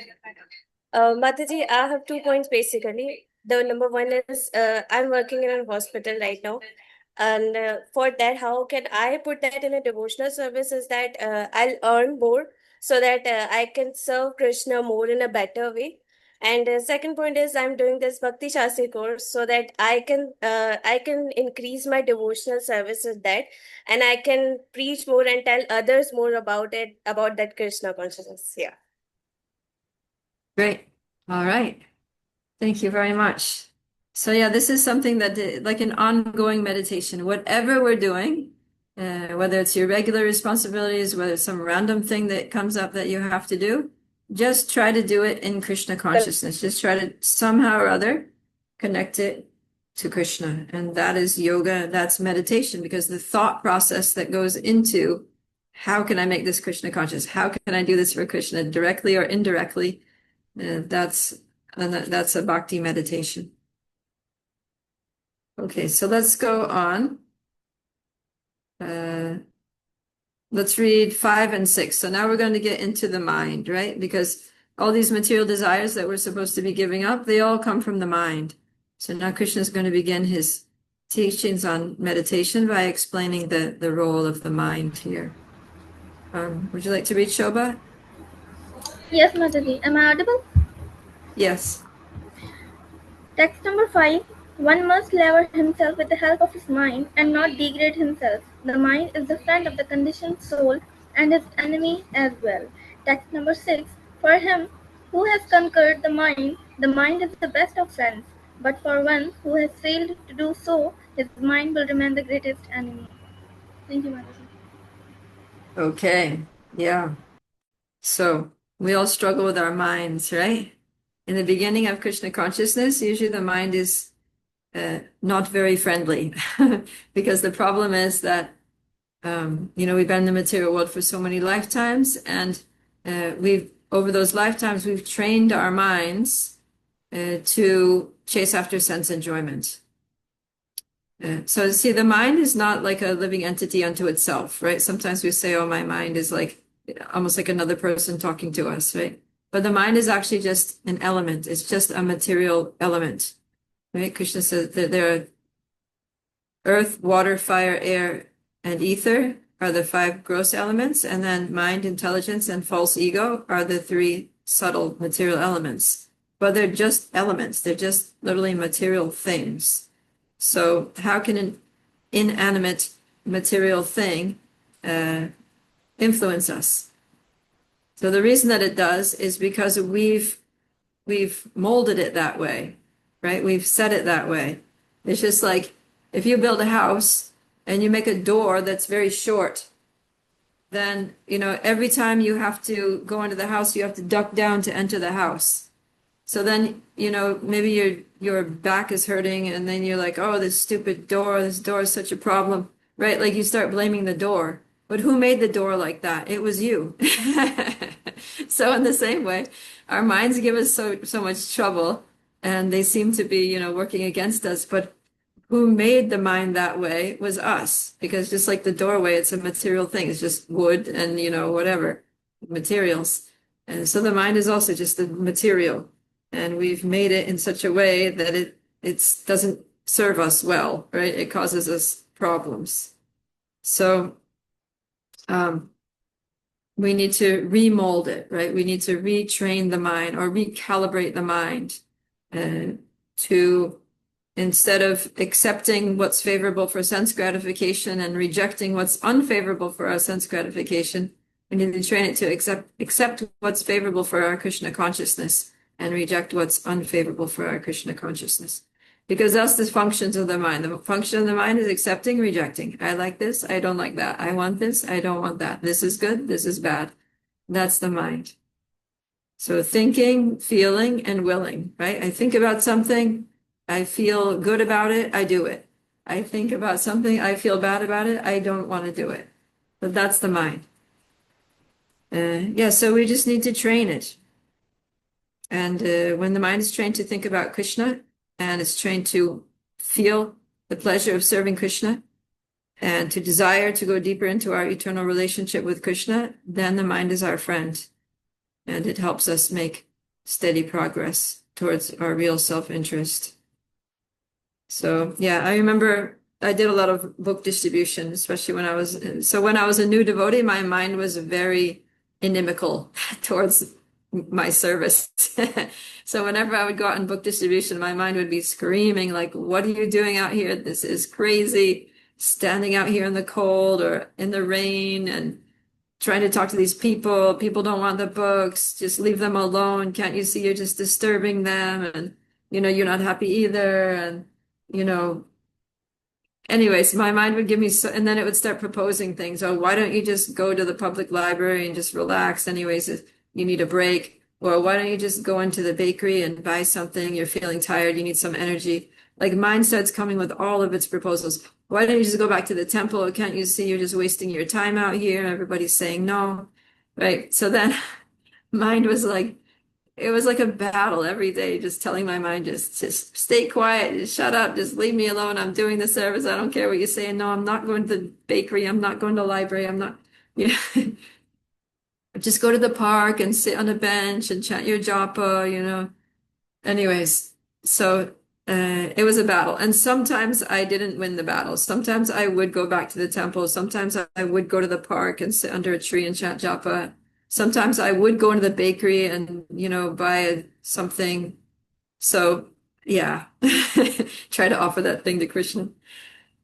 Mataji, I have 2 points basically. The number one is I'm working in a hospital right now. And for that, how can I put that in a devotional service is that I'll earn more so that I can serve Krishna more in a better way. And second point is I'm doing this Bhakti Shastri course so that I can increase my devotional service with that, and I can preach more and tell others more about it, about that Krishna consciousness. Yeah. Great. All right. Thank you very much. So yeah, this is something that like an ongoing meditation, whatever we're doing, whether it's your regular responsibilities, whether it's some random thing that comes up that you have to do, just try to do it in Krishna consciousness. Just try to somehow or other connect it to Krishna. And that is yoga, that's meditation, because the thought process that goes into how can I make this Krishna conscious? How can I do this for Krishna directly or indirectly? That's a bhakti meditation. Okay, so let's go on. Let's read 5 and 6. So now we're going to get into the mind, right? Because all these material desires that we're supposed to be giving up, they all come from the mind. So now Krishna is going to begin his teachings on meditation by explaining the role of the mind here. Would you like to read, Shobha? Yes, Mataji. Am I audible? Yes. Text number 5. One must lever himself with the help of his mind and not degrade himself. The mind is the friend of the conditioned soul and his enemy as well. Text number 6. For him who has conquered the mind is the best of friends. But for one who has failed to do so, his mind will remain the greatest enemy. Thank you, Mataji. Okay. Yeah. So we all struggle with our minds, right? In the beginning of Krishna consciousness, usually the mind is not very friendly because the problem is that we've been in the material world for so many lifetimes, and over those lifetimes we've trained our minds to chase after sense enjoyment. So see, the mind is not like a living entity unto itself, right? Sometimes we say, oh, my mind is like almost like another person talking to us, right? But the mind is actually just an element. It's just a material element, right? Krishna says that there are earth, water, fire, air, and ether are the 5 gross elements, and then mind, intelligence, and false ego are the 3 subtle material elements. But they're just elements. They're just literally material things. So how can an inanimate material thing influence us? So the reason that it does is because we've molded it that way, right? We've set it that way. It's just like if you build a house and you make a door that's very short, then, every time you have to go into the house, you have to duck down to enter the house. So then, maybe your back is hurting and then you're like, oh, this stupid door, this door is such a problem, right? Like you start blaming the door. But who made the door like that? It was you. So in the same way, our minds give us so much trouble and they seem to be, working against us. But who made the mind that way was us, because just like the doorway, it's a material thing. It's just wood and, whatever materials. And so the mind is also just a material. And we've made it in such a way that it doesn't serve us well, right? It causes us problems. So we need to remold it, right? We need to retrain the mind or recalibrate the mind to, instead of accepting what's favorable for sense gratification and rejecting what's unfavorable for our sense gratification, we need to train it to accept what's favorable for our Krishna consciousness and reject what's unfavorable for our Krishna consciousness. because that's the functions of the mind. The function of the mind is accepting, rejecting. I like this, I don't like that. I want this, I don't want that. This is good, this is bad. That's the mind. So thinking, feeling, and willing, right? I think about something, I feel good about it, I do it. I think about something, I feel bad about it, I don't want to do it. But that's the mind. Yeah, so we just need to train it. And when the mind is trained to think about Krishna and it's trained to feel the pleasure of serving Krishna and to desire to go deeper into our eternal relationship with Krishna, then the mind is our friend. And it helps us make steady progress towards our real self-interest. So yeah, I remember I did a lot of book distribution, especially when I was a new devotee, my mind was very inimical towards my service. So whenever I would go out in book distribution, my mind would be screaming like, what are you doing out here? This is crazy. Standing out here in the cold or in the rain and trying to talk to these people. People don't want the books. Just leave them alone. Can't you see you're just disturbing them? And, you're not happy either. And, anyways, my mind would give me and then it would start proposing things. Oh, why don't you just go to the public library and just relax? Anyways, if you need a break. Or why don't you just go into the bakery and buy something? You're feeling tired. You need some energy. Like mind starts coming with all of its proposals. Why don't you just go back to the temple? Can't you see you're just wasting your time out here? Everybody's saying no, right? So then mind was like, it was like a battle every day, just telling my mind, just stay quiet, just shut up, just leave me alone. I'm doing the service. I don't care what you're saying. No, I'm not going to the bakery. I'm not going to the library. I'm not, just go to the park and sit on a bench and chant your japa. Anyways, so it was a battle. And sometimes I didn't win the battle. Sometimes I would go back to the temple. Sometimes I would go to the park and sit under a tree and chant japa. Sometimes I would go into the bakery and, buy something. So yeah, try to offer that thing to Krishna.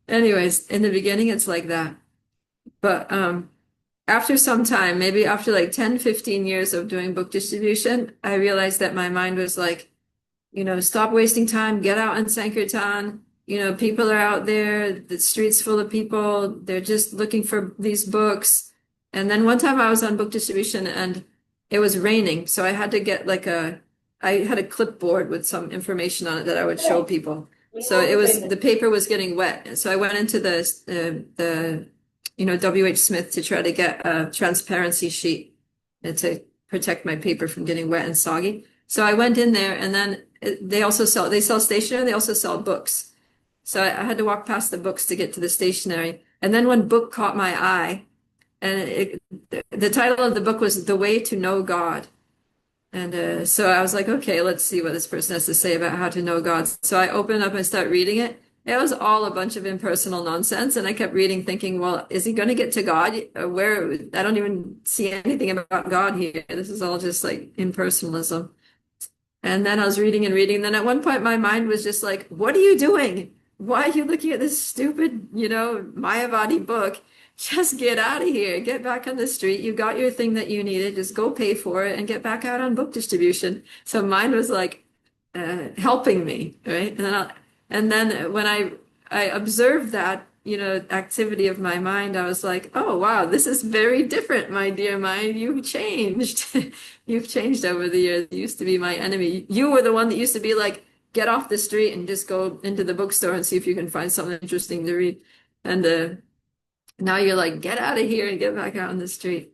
Anyways, in the beginning, it's like that. But after some time, maybe after like 10, 15 years of doing book distribution, I realized that my mind was like, stop wasting time, get out on Sankirtan. People are out there, the street's full of people, they're just looking for these books. And then one time I was on book distribution and it was raining. So I had to get I had a clipboard with some information on it that I would show people. So the paper was getting wet. And so I went into the W.H. Smith to try to get a transparency sheet and to protect my paper from getting wet and soggy. So I went in there and then they sell stationery, they also sell books. So I had to walk past the books to get to the stationery. And then one book caught my eye and the title of the book was The Way to Know God. And so I was like, okay, let's see what this person has to say about how to know God. So I opened up and start reading it. It was all a bunch of impersonal nonsense. And I kept reading thinking, well, is he going to get to God? Where I don't even see anything about God here. This is all just like impersonalism. And then I was reading and reading. Then at one point, my mind was just like, what are you doing? Why are you looking at this stupid, Mayavadi book? Just get out of here. Get back on the street. You got your thing that you needed. Just go pay for it and get back out on book distribution. So mine was like helping me, right? And then when I observed that, activity of my mind, I was like, oh, wow, this is very different, my dear mind. You've changed. You've changed over the years. You used to be my enemy. You were the one that used to be like, get off the street and just go into the bookstore and see if you can find something interesting to read. And now you're like, get out of here and get back out on the street.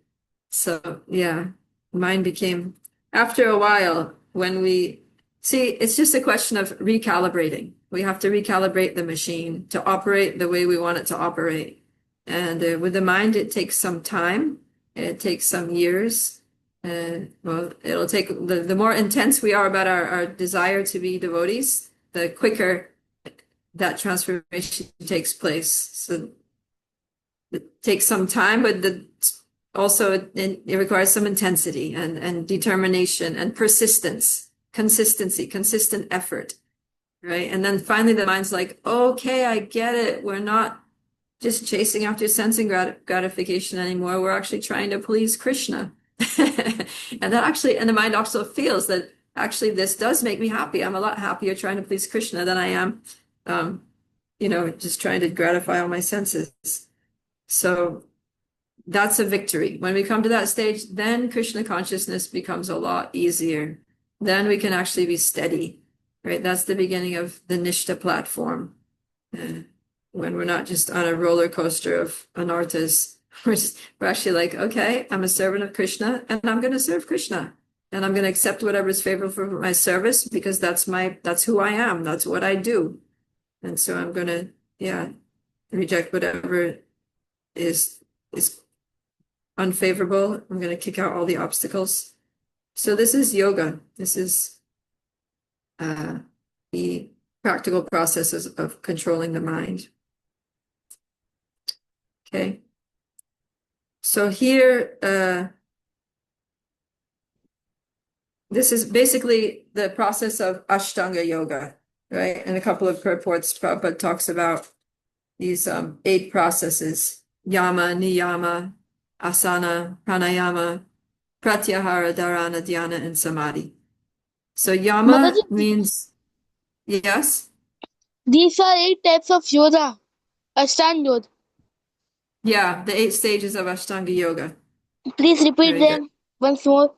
So yeah, mine became, after a while, it's just a question of recalibrating. We have to recalibrate the machine to operate the way we want it to operate. And with the mind, it takes some time. It takes some years. Well, it'll take, the more intense we are about our desire to be devotees, the quicker that transformation takes place. So it takes some time, but also it requires some intensity and determination and persistence, consistency, consistent effort, right? And then finally the mind's like, okay, I get it. We're not just chasing after sense and gratification anymore. We're actually trying to please Krishna. And the mind also feels that actually, this does make me happy. I'm a lot happier trying to please Krishna than I am, just trying to gratify all my senses. So that's a victory. When we come to that stage, then Krishna consciousness becomes a lot easier. Then we can actually be steady, right? That's the beginning of the Nishta platform. When we're not just on a roller coaster of anarthas, we're actually like, okay, I'm a servant of Krishna and I'm going to serve Krishna. And I'm going to accept whatever is favorable for my service because that's who I am. That's what I do. And so I'm going to, reject whatever is unfavorable. I'm going to kick out all the obstacles. So this is yoga. This is the practical processes of controlling the mind. Okay. So here, this is basically the process of Ashtanga yoga, right? In a couple of purports, Prabhupada talks about these 8 processes: yama, niyama, asana, pranayama, pratyahara, dharana, dhyana, and samadhi. So yama Mataji, means, yes? these are 8 types of yoga. Ashtanga yoga. Yeah, the 8 stages of Ashtanga yoga. Please repeat Very good. them once more.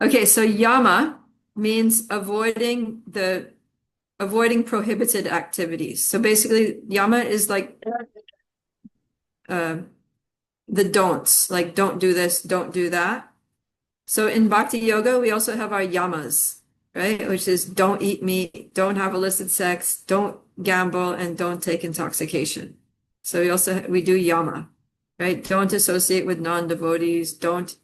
Okay, so yama means avoiding prohibited activities. So basically, yama is like the don'ts, like don't do this, don't do that. So in Bhakti Yoga, we also have our yamas, right? Which is don't eat meat, don't have illicit sex, don't gamble, and don't take intoxication. So we do yama, right? Don't associate with non-devotees, don't,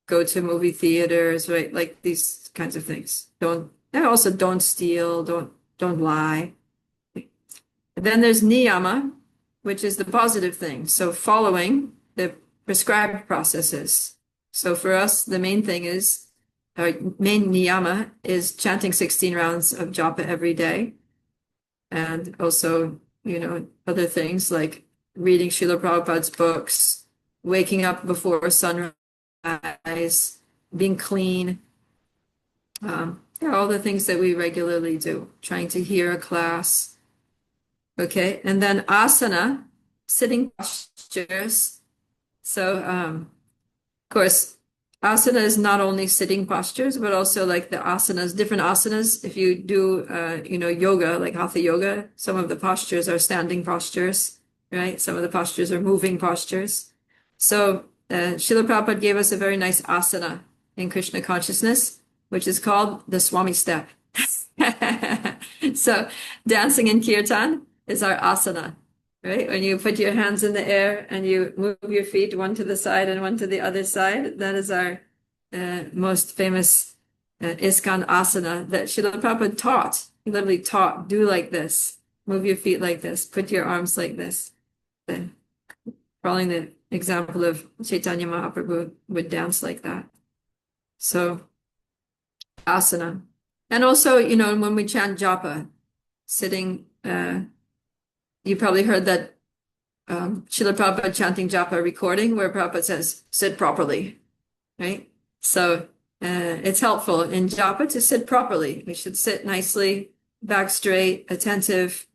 go to movie theaters, right? Like these kinds of things. Also don't steal, don't lie. Then there's niyama, which is the positive thing. So following the prescribed processes. So for us, the main thing is, our main niyama is chanting 16 rounds of japa every day. And also, other things like reading Srila Prabhupada's books, waking up before sunrise, being clean. All the things that we regularly do, trying to hear a class. Okay, and then asana, sitting postures. So, of course, asana is not only sitting postures, but also like the asanas, different asanas. If you do, yoga, like hatha yoga, some of the postures are standing postures, right? Some of the postures are moving postures. So, Srila Prabhupada gave us a very nice asana in Krishna consciousness, which is called the Swami step. So, dancing in kirtan is our asana, right? When you put your hands in the air and you move your feet one to the side and one to the other side, that is our most famous ISKCON asana that Srila Prabhupada taught. He literally taught, do like this, move your feet like this, put your arms like this. Following the example of Chaitanya Mahaprabhu would dance like that. So, asana. And also, when we chant japa, sitting, you probably heard that Srila Prabhupada chanting japa recording where Prabhupada says, sit properly, right? So it's helpful in japa to sit properly. We should sit nicely, back straight, attentive.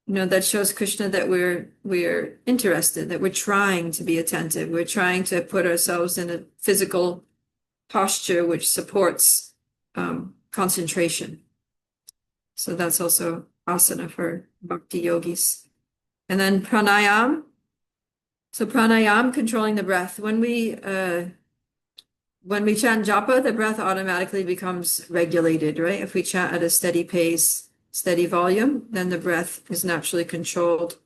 That shows Krishna that we're interested, that we're trying to be attentive. We're trying to put ourselves in a physical posture which supports concentration. So that's also asana for bhakti yogis. And then pranayam. So pranayam, controlling the breath. When we chant japa, the breath automatically becomes regulated, right? If we chant at a steady pace, steady volume, then the breath is naturally controlled.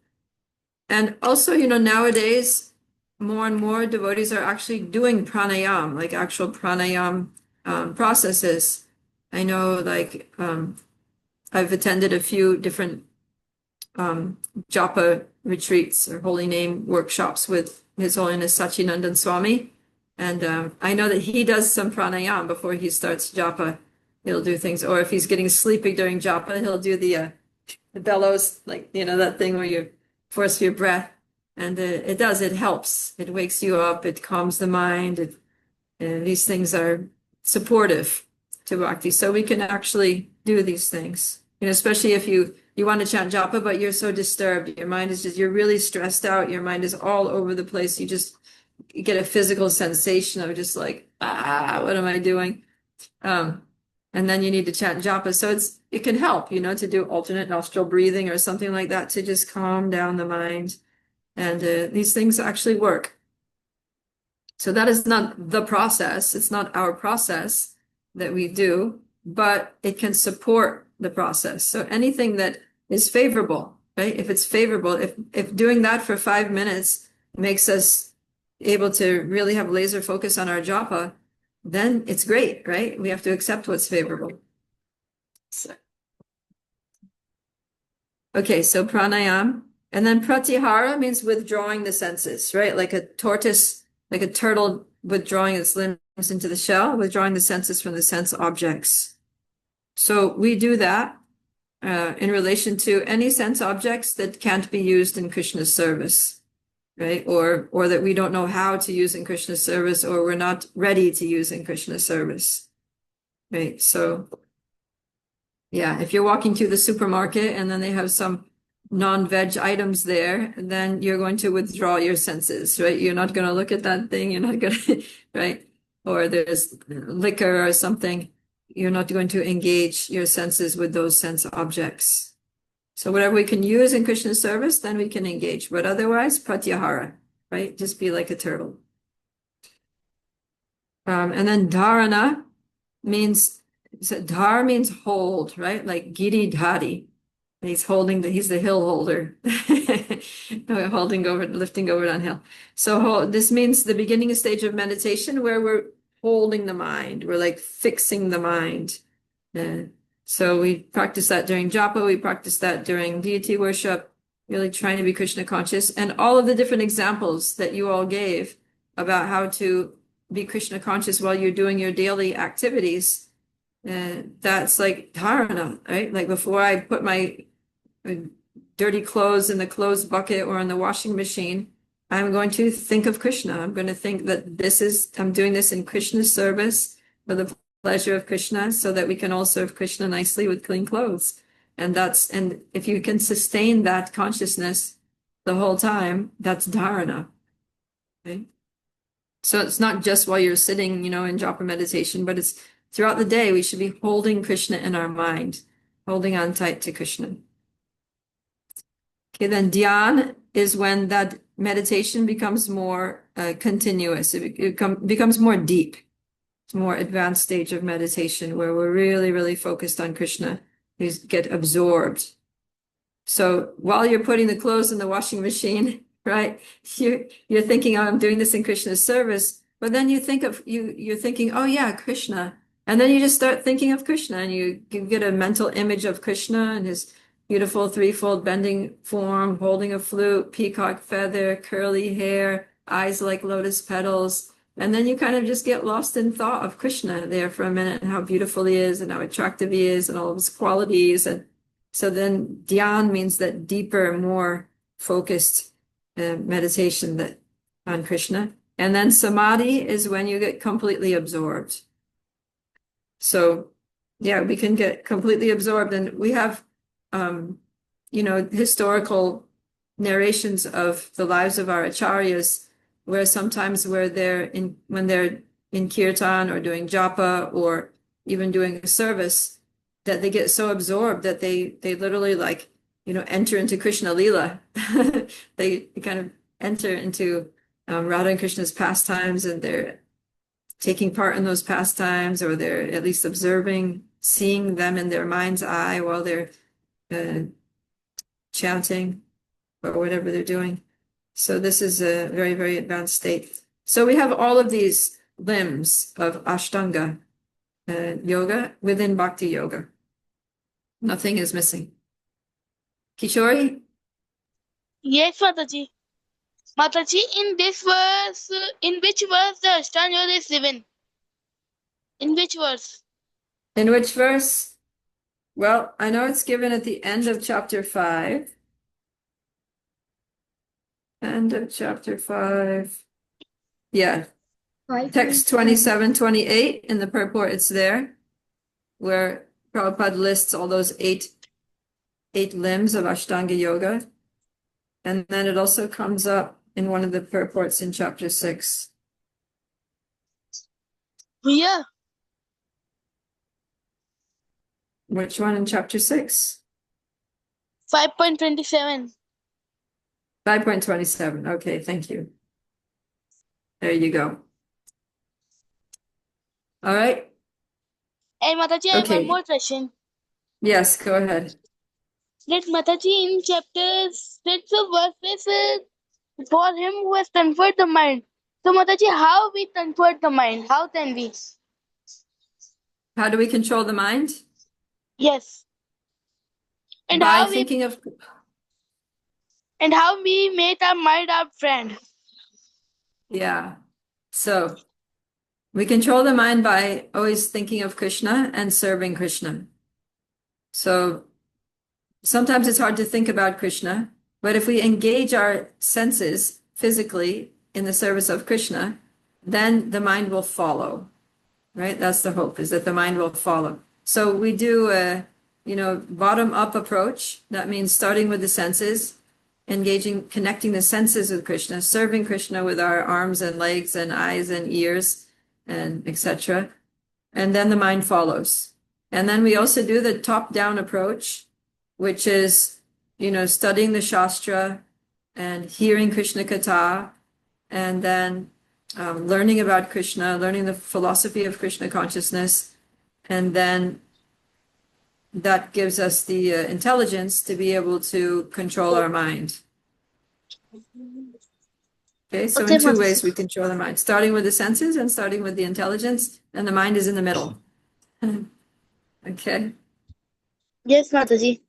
And also, nowadays, more and more devotees are actually doing pranayam, like actual pranayam processes. I know, like, I've attended a few different japa retreats or holy name workshops with His Holiness Sachinandan Swami. And I know that he does some pranayam before he starts japa. He'll do things, or if he's getting sleepy during japa, he'll do the bellows, like, that thing where you force your breath. And it helps. It wakes you up, it calms the mind. These things are supportive to bhakti. So we can actually do these things. Especially if you want to chant japa, but you're so disturbed. Your mind is you're really stressed out. Your mind is all over the place. You get a physical sensation of just like, what am I doing? And then you need to chant japa. So it can help, to do alternate nostril breathing or something like that to just calm down the mind. And these things actually work. So that is not the process. It's not our process that we do, but it can support the process. So anything that is favorable, right? If it's favorable, if doing that for 5 minutes makes us able to really have laser focus on our japa, then it's great, right? We have to accept what's favorable. Okay, so pranayam. And then pratyahara means withdrawing the senses, right? Like a tortoise, like a turtle withdrawing its limbs into the shell, withdrawing the senses from the sense objects. So we do that in relation to any sense objects that can't be used in Krishna's service, right? Or that we don't know how to use in Krishna's service, or we're not ready to use in Krishna's service, right? So yeah, if you're walking through the supermarket and then they have some non-veg items there, then you're going to withdraw your senses, right? You're not going to look at that thing. You're not going to, right? Or there's liquor or something. You're not going to engage your senses with those sense objects. So whatever we can use in Krishna's service, then we can engage. But otherwise, pratyahara, right? Just be like a turtle. And then dharana means, dhar means hold, right? Like giri dhari. He's the hill holder. Lifting over downhill. So this means the beginning stage of meditation where we're holding the mind. We're like fixing the mind. So we practice that during japa. We practice that during deity worship, really trying to be Krishna conscious. And all of the different examples that you all gave about how to be Krishna conscious while you're doing your daily activities, that's like dharana, right? Like before I put my dirty clothes in the clothes bucket or in the washing machine, I'm going to think of Krishna. I'm going to think that I'm doing this in Krishna's service for the pleasure of Krishna, so that we can all serve Krishna nicely with clean clothes. And if you can sustain that consciousness the whole time, that's dharana. Okay? So it's not just while you're sitting, in japa meditation, but it's throughout the day. We should be holding Krishna in our mind, holding on tight to Krishna. Okay, then dhyan is when that meditation becomes more continuous. It becomes more deep. It's a more advanced stage of meditation where we're really, really focused on Krishna. We get absorbed. So while you're putting the clothes in the washing machine, right, you're thinking, oh, I'm doing this in Krishna's service. But then you're thinking, oh yeah, Krishna. And then you just start thinking of Krishna, and you get a mental image of Krishna and his beautiful threefold bending form, holding a flute, peacock feather, curly hair, eyes like lotus petals. And then you kind of just get lost in thought of Krishna there for a minute, and how beautiful he is and how attractive he is and all of his qualities. And so then dhyan means that deeper, more focused meditation on Krishna. And then samadhi is when you get completely absorbed. So yeah, we can get completely absorbed, and we have historical narrations of the lives of our acharyas, where sometimes when they're in kirtan or doing japa or even doing a service, that they get so absorbed that they literally enter into Krishna Lila. They kind of enter into Radha and Krishna's pastimes, and they're taking part in those pastimes, or they're at least observing, seeing them in their mind's eye while they're chanting or whatever they're doing. So this is a very, very advanced state. So we have all of these limbs of Ashtanga yoga within Bhakti Yoga. Nothing is missing. Kishori? Yes, Mataji. Mataji, in this verse, in which verse the Ashtanga Yoga is given? In which verse? In which verse? Well, I know it's given at the end of chapter 5. End of chapter 5. Yeah. Text 2728 in the purport, it's there, where Prabhupada lists all those eight limbs of Ashtanga Yoga. And then it also comes up in one of the purports in chapter 6. Yeah. Which one in chapter 6? 5.27. 5.27. Okay, thank you. There you go. All right. And Mataji, I have Okay. one more question. Yes, go ahead. Let Mataji in chapter 6 of verses for him who has conferred the mind. So Mataji, how we convert the mind? How can we? How do we control the mind? Yes. And By how thinking of we make our mind our friend. Yeah. So we control the mind by always thinking of Krishna and serving Krishna. So sometimes it's hard to think about Krishna, but if we engage our senses physically in the service of Krishna, then the mind will follow, right? That's the hope, is that the mind will follow. So we do a, bottom-up approach. That means starting with the senses, connecting the senses with Krishna, serving Krishna with our arms and legs and eyes and ears and etc. And then the mind follows. And then we also do the top-down approach, which is, studying the Shastra and hearing Krishna Katha, and then learning about Krishna, learning the philosophy of Krishna consciousness, and then that gives us the intelligence to be able to control our mind. Okay, so in two ways we control the mind, starting with the senses and starting with the intelligence, and the mind is in the middle. Okay. Yes, Mataji.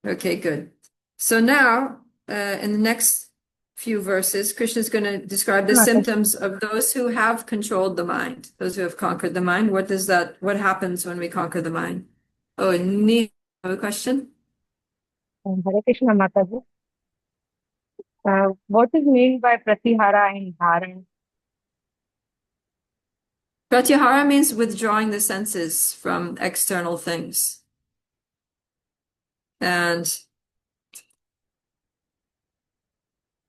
Okay, good. So now, in the next few verses, Krishna is going to describe the symptoms of those who have controlled the mind, those who have conquered the mind. What happens when we conquer the mind? Oh, Neil, have a question? Hare Krishna Mataji. What is meant by Pratihara and Dharan? Pratyahara means withdrawing the senses from external things. And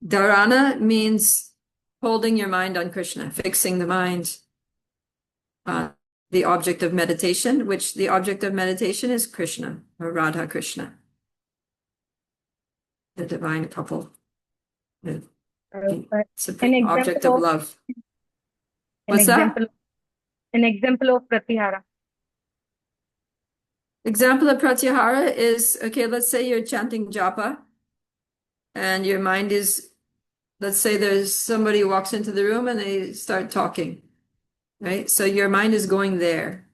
dharana means holding your mind on Krishna, fixing the mind on the object of meditation, which the object of meditation is Krishna, or Radha Krishna, the divine couple, the supreme object of love. What's that? An example of Pratihara. Example of pratyahara is, okay, let's say you're chanting japa and your mind is, let's say there's somebody who walks into the room and they start talking, right? So your mind is going there.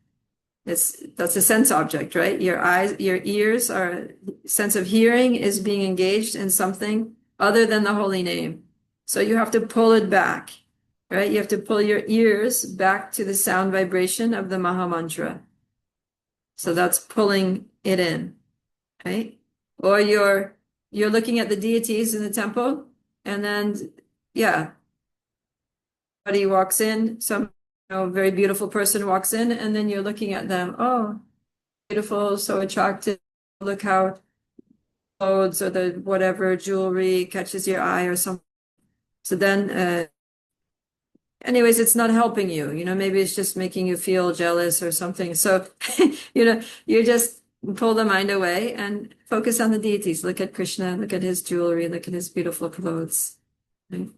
That's a sense object, right? Your eyes, your ears, our sense of hearing is being engaged in something other than the holy name. So you have to pull it back, right? You have to pull your ears back to the sound vibration of the Maha Mantra. So that's pulling it in, right? Or you're looking at the deities in the temple, and then somebody walks in, some very beautiful person walks in, and then you're looking at them. Oh, beautiful, so attractive. Look how clothes or the whatever jewelry catches your eye or something. So then, anyways, it's not helping you. Maybe it's just making you feel jealous or something. So, you just pull the mind away and focus on the deities. Look at Krishna, look at his jewelry, look at his beautiful clothes. Right?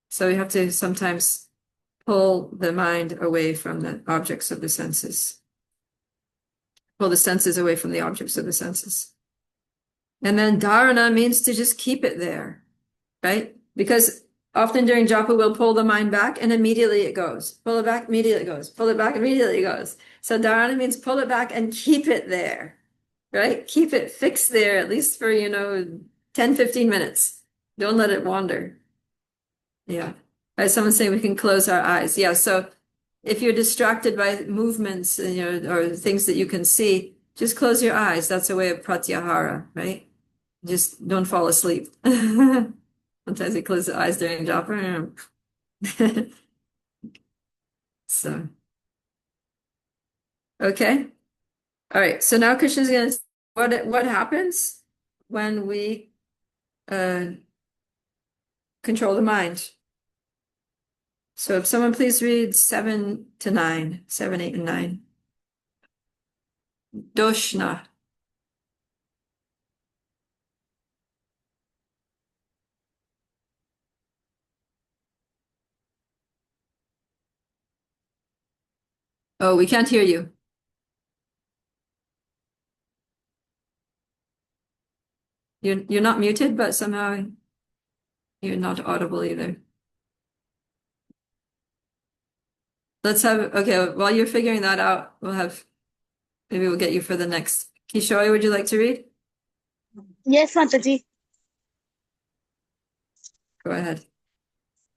So we have to sometimes pull the mind away from the objects of the senses. Pull the senses away from the objects of the senses. And then dharana means to just keep it there, right? Because often during japa, we'll pull the mind back and immediately it goes. Pull it back, immediately it goes. Pull it back, immediately it goes. So dharana means pull it back and keep it there, right? Keep it fixed there, at least for, 10, 15 minutes. Don't let it wander. Yeah. Right, someone's saying we can close our eyes. Yeah, so if you're distracted by movements, or things that you can see, just close your eyes. That's a way of pratyahara, right? Just don't fall asleep. Sometimes they close their eyes during japa. So, okay. All right. So now Krishna's going to, what happens when we control the mind? So if someone please read 7 to 9, 7, 8, and 9. Doshna. Oh, we can't hear you. You're not muted, but somehow you're not audible either. Let's have, okay, while you're figuring that out, maybe we'll get you for the next. Kishori, would you like to read? Yes, Mataji. Go ahead.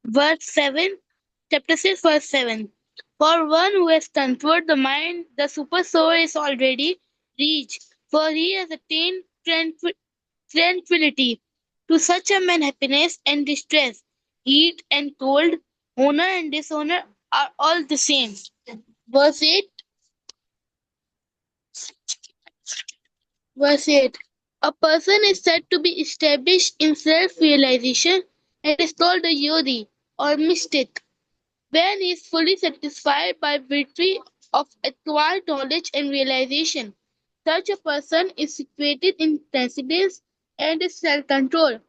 Verse 7, chapter 6, verse 7. For one who has controlled the mind, the super soul is already reached, for he has attained tranquility. To such a man, happiness and distress, heat and cold, honor and dishonor are all the same. Verse 8, verse 8. A person is said to be established in self-realization and is called a yodi or mystic. When he is fully satisfied by virtue of acquired knowledge and realization, such a person is situated in transcendence and is self-control.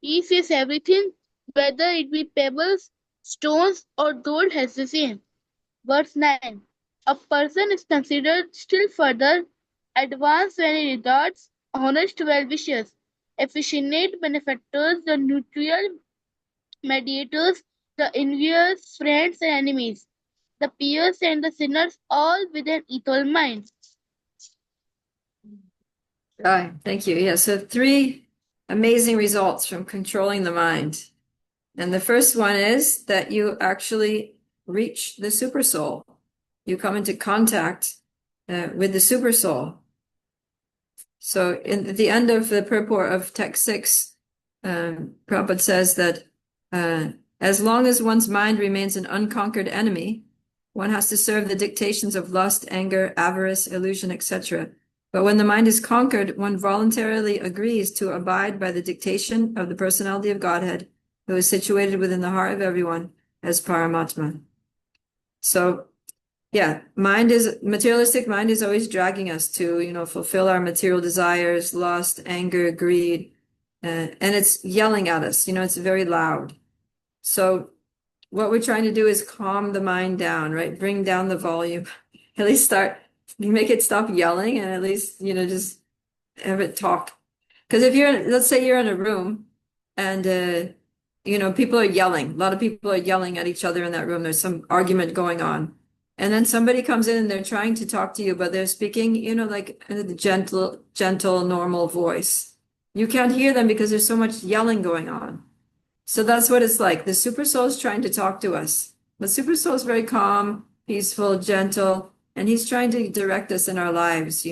He sees everything, whether it be pebbles, stones, or gold, has the same. Verse 9. A person is considered still further advanced when he regards honest well-wishers, affectionate benefactors, the neutral mediators, the envious friends and enemies, the pious and the sinners, all with an equal mind. Right, thank you. Yeah, so 3 amazing results from controlling the mind. And the first one is that you actually reach the super soul. You come into contact with the super soul. So at the end of the purport of text 6, Prabhupada says that as long as one's mind remains an unconquered enemy, one has to serve the dictations of lust, anger, avarice, illusion, etc. But when the mind is conquered, one voluntarily agrees to abide by the dictation of the personality of Godhead, who is situated within the heart of everyone as Paramatma. So, yeah, materialistic mind is always dragging us to, fulfill our material desires, lust, anger, greed, and it's yelling at us, it's very loud. So what we're trying to do is calm the mind down, right? Bring down the volume, at least make it stop yelling and at least, just have it talk. Because let's say you're in a room and, people are yelling. A lot of people are yelling at each other in that room. There's some argument going on. And then somebody comes in and they're trying to talk to you, but they're speaking, like in a gentle, normal voice. You can't hear them because there's so much yelling going on. So that's what it's like. The super soul is trying to talk to us. The super soul is very calm, peaceful, gentle, and he's trying to direct us in our lives,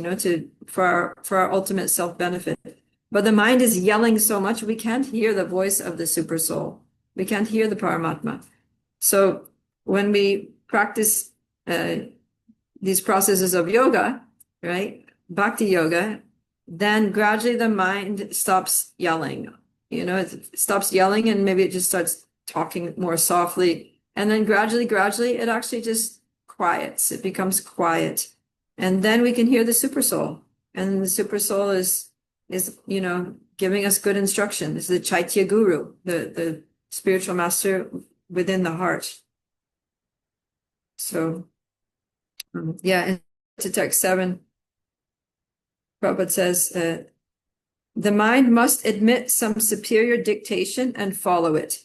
for our ultimate self-benefit. But the mind is yelling so much, we can't hear the voice of the super soul. We can't hear the Paramatma. So when we practice these processes of yoga, right, bhakti yoga, then gradually the mind stops yelling. It stops yelling and maybe it just starts talking more softly. And then gradually, it actually just quiets. It becomes quiet. And then we can hear the super soul. And the super soul is giving us good instruction. This is the Chaitya Guru, the spiritual master within the heart. So, yeah, to text 7, Prabhupada says, the mind must admit some superior dictation and follow it.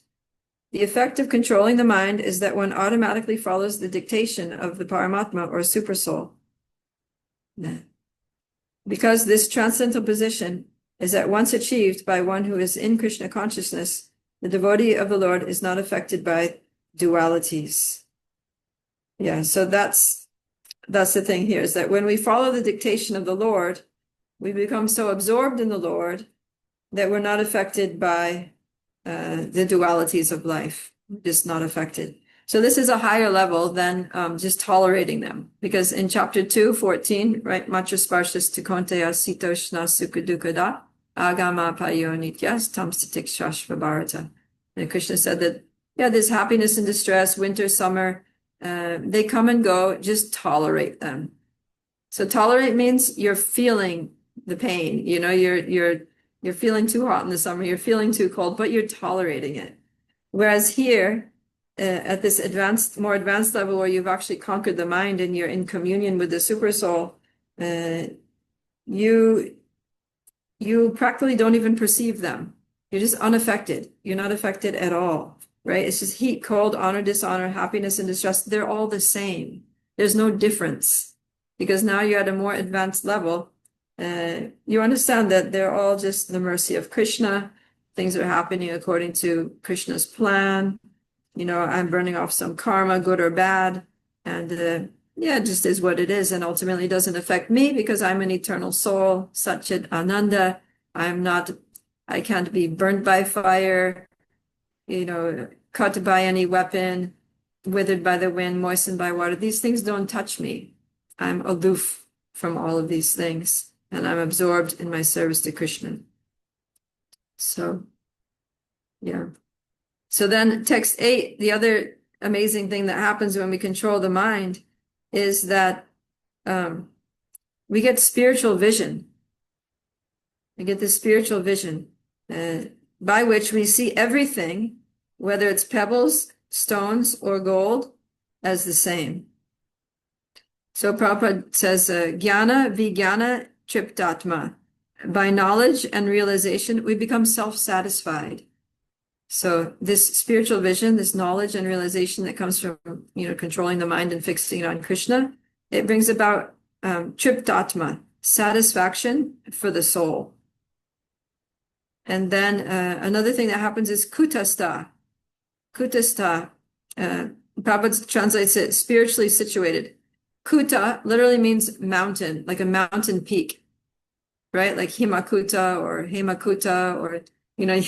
The effect of controlling the mind is that one automatically follows the dictation of the Paramatma or super soul. Because this transcendental position is at once achieved by one who is in Krishna consciousness, the devotee of the Lord is not affected by dualities. Yeah, so that's the thing here, is that when we follow the dictation of the Lord, we become so absorbed in the Lord that we're not affected by the dualities of life, just not affected. So this is a higher level than just tolerating them. Because in chapter 2:14, right, Matra Sparshas Tukonteya Sitoshna Sukadukada Agama Payo Nityas Tamsitik Shashva Bharata. And Krishna said that, yeah, there's happiness and distress, winter, summer, they come and go, just tolerate them. So tolerate means you're feeling the pain, you know, you're feeling too hot in the summer, you're feeling too cold, but you're tolerating it. Whereas here, at this more advanced level where you've actually conquered the mind and you're in communion with the super soul, you practically don't even perceive them. You're just unaffected. You're not affected at all, right? It's just heat, cold, honor, dishonor, happiness, and distress. They're all the same. There's no difference because now you're at a more advanced level. You understand that they're all just the mercy of Krishna. Things are happening according to Krishna's plan. You know, I'm burning off some karma, good or bad. And yeah, it just is what it is. And ultimately it doesn't affect me because I'm an eternal soul, Satchit Ananda. I can't be burnt by fire, you know, cut by any weapon, withered by the wind, moistened by water. These things don't touch me. I'm aloof from all of these things. And I'm absorbed in my service to Krishna. So, yeah. So then text 8, the other amazing thing that happens when we control the mind is that we get spiritual vision. We get this spiritual vision by which we see everything, whether it's pebbles, stones, or gold, as the same. So Prabhupada says, Jnana Vijnana Triptatma. By knowledge and realization, we become self-satisfied. So this spiritual vision, this knowledge and realization that comes from, you know, controlling the mind and fixing it on Krishna, it brings about triptatma, satisfaction for the soul. And then another thing that happens is kutastha. Kutastha, Prabhupada translates it spiritually situated. Kuta literally means mountain, like a mountain peak, right? Like Himakuta or Hemakuta or, you know,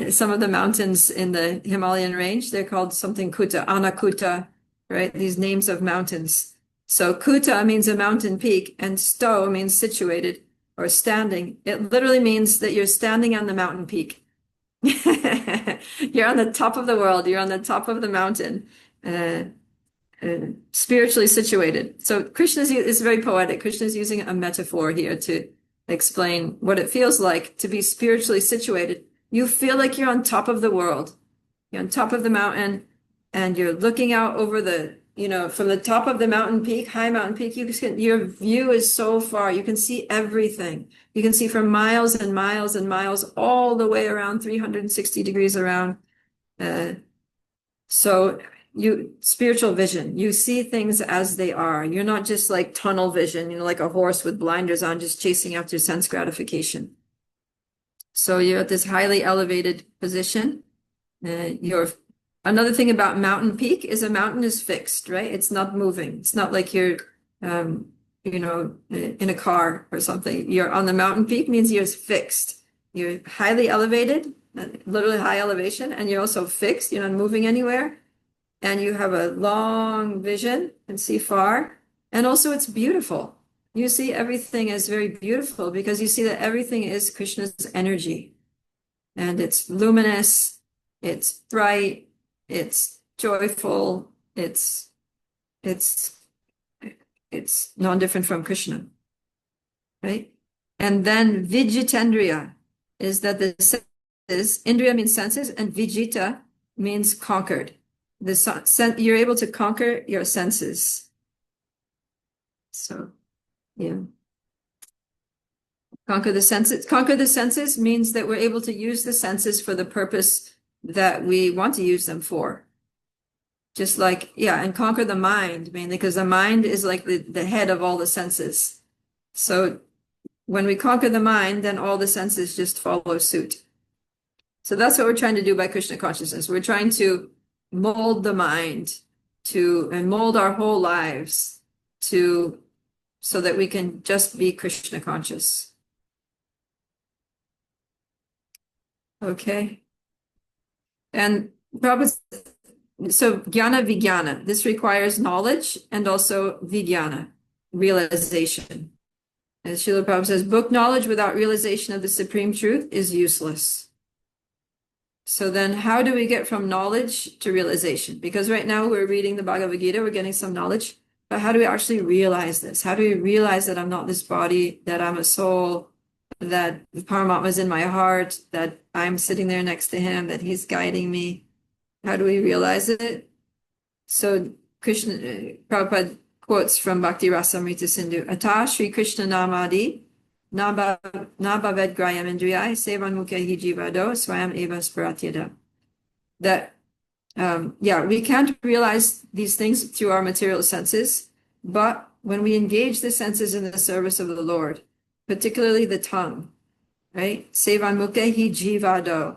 some of the mountains in the Himalayan range, they're called something Kuta, Anakuta, right? These names of mountains. So Kuta means a mountain peak and sto means situated or standing. It literally means that you're standing on the mountain peak. You're on the top of the world. You're on the top of the mountain, spiritually situated. So Krishna is very poetic. Krishna is using a metaphor here to explain what it feels like to be spiritually situated. You feel like you're on top of the world. You're on top of the mountain and you're looking out over the, you know, from the top of the mountain peak, high mountain peak, your view is so far. You can see everything. You can see for miles and miles and miles, all the way around 360 degrees around. So spiritual vision, you see things as they are. You're not just like tunnel vision, you know, like a horse with blinders on, just chasing after sense gratification. So you're at this highly elevated position. Another thing about mountain peak is a mountain is fixed, right? It's not moving. It's not like you're, you know, in a car or something. You're on the mountain peak means you're fixed. You're highly elevated, literally high elevation, and you're also fixed. You're not moving anywhere. And you have a long vision and see far. And also it's beautiful. You see everything as very beautiful because you see that everything is Krishna's energy. And it's luminous, it's bright, it's joyful, it's non-different from Krishna, right? And then Vijitendriya is that the senses, Indriya means senses, and Vijita means conquered. You're able to conquer your senses. So, yeah. Conquer the senses. Conquer the senses means that we're able to use the senses for the purpose that we want to use them for. Just like, yeah, and conquer the mind, mainly because the mind is like the head of all the senses. So when we conquer the mind, then all the senses just follow suit. So that's what we're trying to do by Krishna consciousness. We're trying to mold the mind and mold our whole lives so that we can just be Krishna conscious. Okay. And Prabhupada, so jnana vijnana, this requires knowledge and also vijnana, realization. As Srila Prabhupada says, book knowledge without realization of the supreme truth is useless. So then how do we get from knowledge to realization? Because right now we're reading the Bhagavad Gita, we're getting some knowledge, but how do we actually realize this? How do we realize that I'm not this body, that I'm a soul, that Paramatma is in my heart, that I'm sitting there next to him, that he's guiding me? How do we realize it? So Krishna, Prabhupada quotes from Bhakti Rasamrita Sindhu, Ata Shri Krishna Namadi, Nabhaved Grayam Indriyai, Sevan Mukhehi Jivado, Swayam Eva Sparatyada. That, we can't realize these things through our material senses, but when we engage the senses in the service of the Lord, particularly the tongue, right? Sevan Mukhehi Jivado.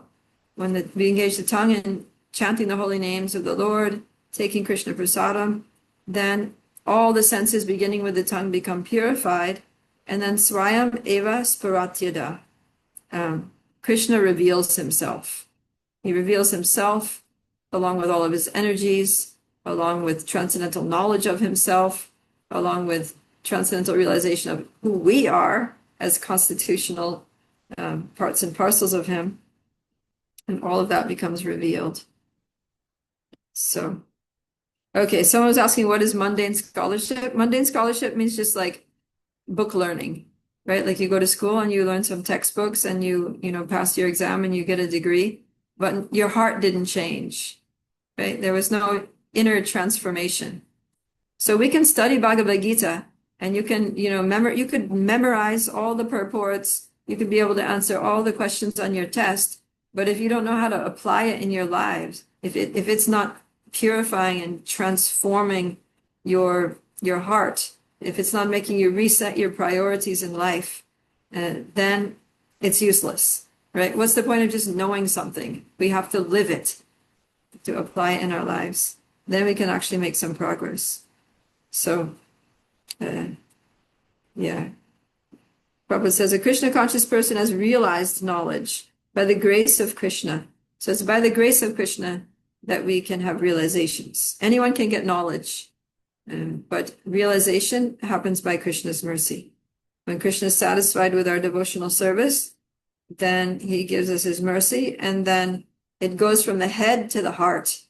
When we engage the tongue in chanting the holy names of the Lord, taking Krishna Prasadam, then all the senses beginning with the tongue become purified, and then Swayam Eva Sparatyada. Krishna reveals himself. He reveals himself along with all of his energies, along with transcendental knowledge of himself, along with transcendental realization of who we are as constitutional parts and parcels of him. And all of that becomes revealed. So, okay, someone was asking, what is mundane scholarship? Mundane scholarship means just like book learning, right? Like you go to school and you learn some textbooks and you pass your exam and you get a degree, but your heart didn't change, right? There was no inner transformation. So we can study Bhagavad Gita and you can, you could memorize all the purports. You could be able to answer all the questions on your test. But if you don't know how to apply it in your lives, if it's not purifying and transforming your heart, if it's not making you reset your priorities in life, then it's useless, right? What's the point of just knowing something? We have to live it to apply it in our lives. Then we can actually make some progress. So, Prabhupada says, a Krishna conscious person has realized knowledge by the grace of Krishna. So it's by the grace of Krishna that we can have realizations. Anyone can get knowledge, but realization happens by Krishna's mercy. When Krishna is satisfied with our devotional service, then he gives us his mercy, and then it goes from the head to the heart.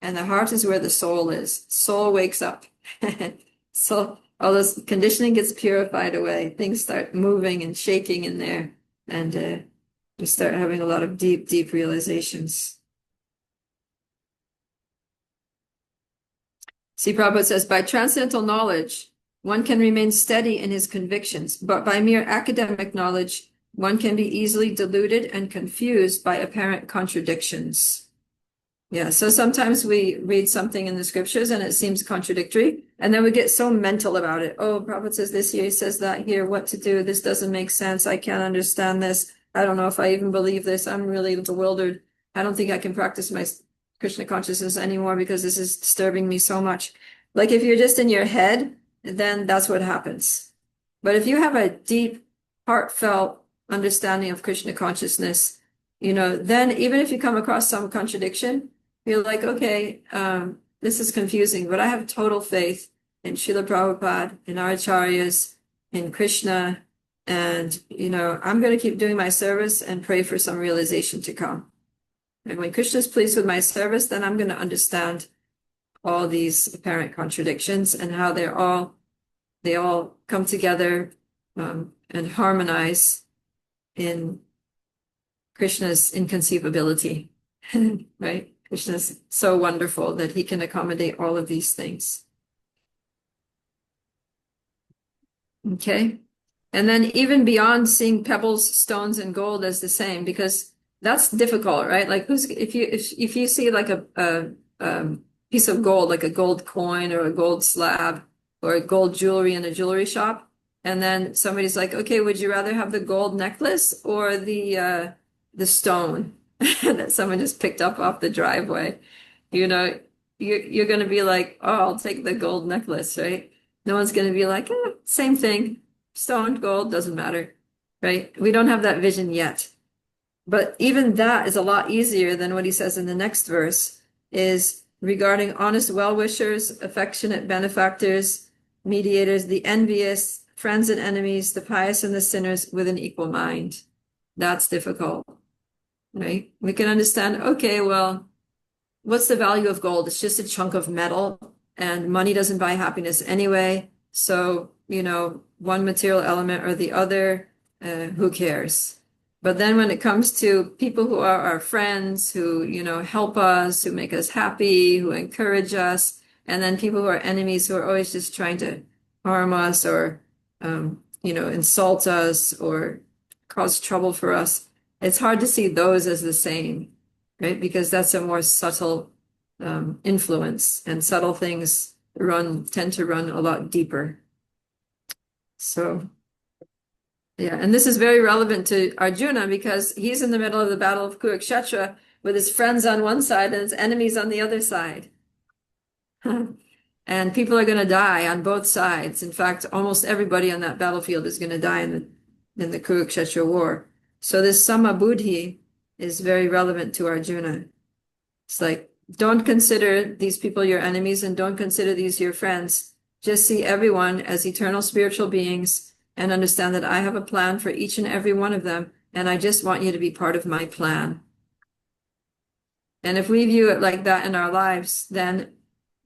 And the heart is where the soul is. Soul wakes up. So all this conditioning gets purified away. Things start moving and shaking in there. And we start having a lot of deep, deep realizations. See, Prabhupada says, by transcendental knowledge, one can remain steady in his convictions, but by mere academic knowledge, one can be easily deluded and confused by apparent contradictions. Yeah, so sometimes we read something in the scriptures and it seems contradictory, and then we get so mental about it. Oh, Prabhupada says this here, he says that here, what to do? This doesn't make sense. I can't understand this. I don't know if I even believe this. I'm really bewildered. I don't think I can practice my Krishna consciousness anymore because this is disturbing me so much. Like if you're just in your head, then that's what happens. But if you have a deep, heartfelt understanding of Krishna consciousness, then even if you come across some contradiction, you're like, okay, this is confusing, but I have total faith in Srila Prabhupada, in our acharyas, in Krishna, and, I'm going to keep doing my service and pray for some realization to come. And when Krishna is pleased with my service, then I'm going to understand all these apparent contradictions and how they all come together and harmonize in Krishna's inconceivability, right? Krishna is so wonderful that he can accommodate all of these things. Okay. And then even beyond seeing pebbles, stones, and gold as the same, because that's difficult, right? Like if you see like a piece of gold, like a gold coin or a gold slab or a gold jewelry in a jewelry shop, and then somebody's like, okay, would you rather have the gold necklace or the stone that someone just picked up off the driveway? You're going to be like, oh, I'll take the gold necklace, right? No one's going to be like, same thing. Stone, gold, doesn't matter, right? We don't have that vision yet. But even that is a lot easier than what he says in the next verse, is regarding honest well-wishers, affectionate benefactors, mediators, the envious, friends and enemies, the pious and the sinners with an equal mind. That's difficult, right? We can understand, okay, well, what's the value of gold? It's just a chunk of metal, and money doesn't buy happiness anyway. So, one material element or the other, who cares? But then when it comes to people who are our friends, who, help us, who make us happy, who encourage us, and then people who are enemies, who are always just trying to harm us or, insult us or cause trouble for us, it's hard to see those as the same, right? Because that's a more subtle influence, and subtle things tend to run a lot deeper. So, yeah, and this is very relevant to Arjuna because he's in the middle of the battle of Kurukshetra with his friends on one side and his enemies on the other side. And people are going to die on both sides. In fact, almost everybody on that battlefield is going to die in the Kurukshetra war. So this Samabuddhi is very relevant to Arjuna. It's like, don't consider these people your enemies and don't consider these your friends. Just see everyone as eternal spiritual beings and understand that I have a plan for each and every one of them, and I just want you to be part of my plan. And if we view it like that in our lives, then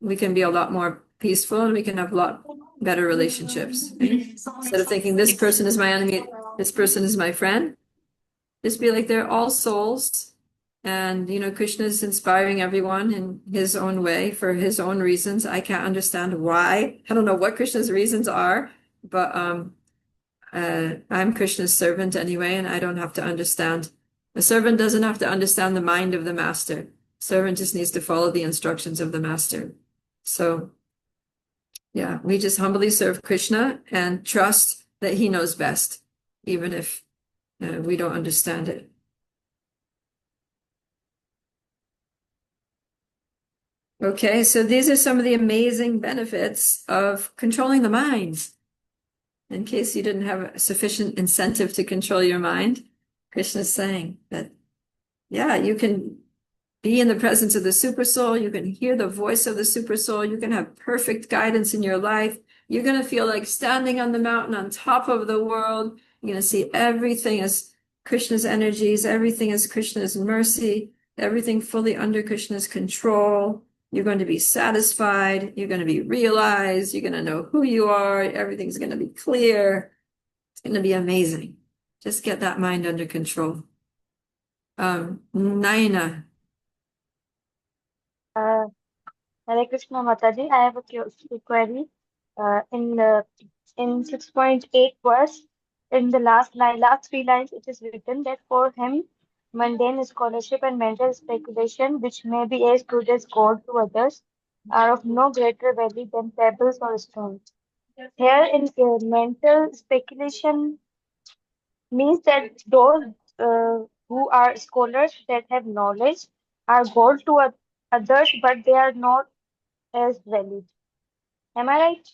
we can be a lot more peaceful and we can have a lot better relationships. Instead of thinking this person is my enemy, this person is my friend, just be like they're all souls. And, Krishna is inspiring everyone in his own way for his own reasons. I can't understand why. I don't know what Krishna's reasons are, but I'm Krishna's servant anyway, and I don't have to understand. A servant doesn't have to understand the mind of the master. Servant just needs to follow the instructions of the master. So, yeah, we just humbly serve Krishna and trust that he knows best, even if we don't understand it. Okay, so these are some of the amazing benefits of controlling the mind. In case you didn't have a sufficient incentive to control your mind, Krishna's saying that, yeah, you can be in the presence of the Supersoul, you can hear the voice of the Supersoul, you can have perfect guidance in your life. You're going to feel like standing on the mountain on top of the world. You're going to see everything as Krishna's energies, everything as Krishna's mercy, everything fully under Krishna's control. You're going to be satisfied. You're going to be realized. You're going to know who you are. Everything's going to be clear. It's going to be amazing. Just get that mind under control. Naina. Hare Krishna Mataji, I have a query. In 6.8 verse, in the last three lines, it is written that for him, mundane scholarship and mental speculation, which may be as good as gold to others, are of no greater value than pebbles or stones. Here, in mental speculation, means that those who are scholars that have knowledge are gold to others, but they are not as valid. Am I right?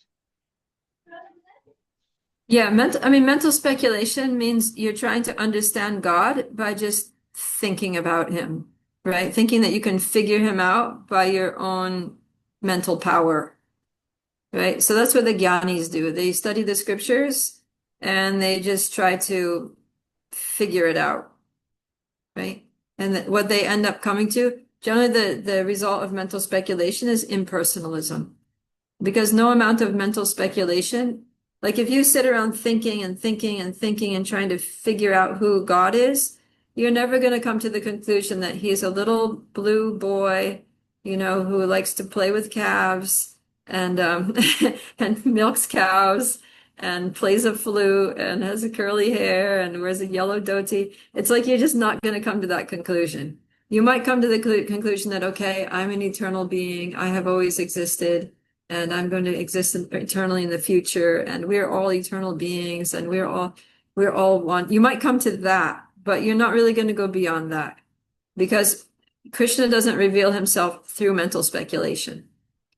Yeah, mental speculation means you're trying to understand God by just thinking about him, right? Thinking that you can figure him out by your own mental power, right? So that's what the Gyanis do. They study the scriptures and they just try to figure it out, right? And what they end up coming to, generally the result of mental speculation is impersonalism. Because no amount of mental speculation, like if you sit around thinking and thinking and thinking and trying to figure out who God is, you're never going to come to the conclusion that he's a little blue boy, who likes to play with calves and and milks cows and plays a flute and has a curly hair and wears a yellow dhoti. It's like you're just not going to come to that conclusion. You might come to the conclusion that, okay, I'm an eternal being. I have always existed and I'm going to exist eternally in the future. And we're all eternal beings and we're all one. You might come to that, but you're not really going to go beyond that because Krishna doesn't reveal himself through mental speculation.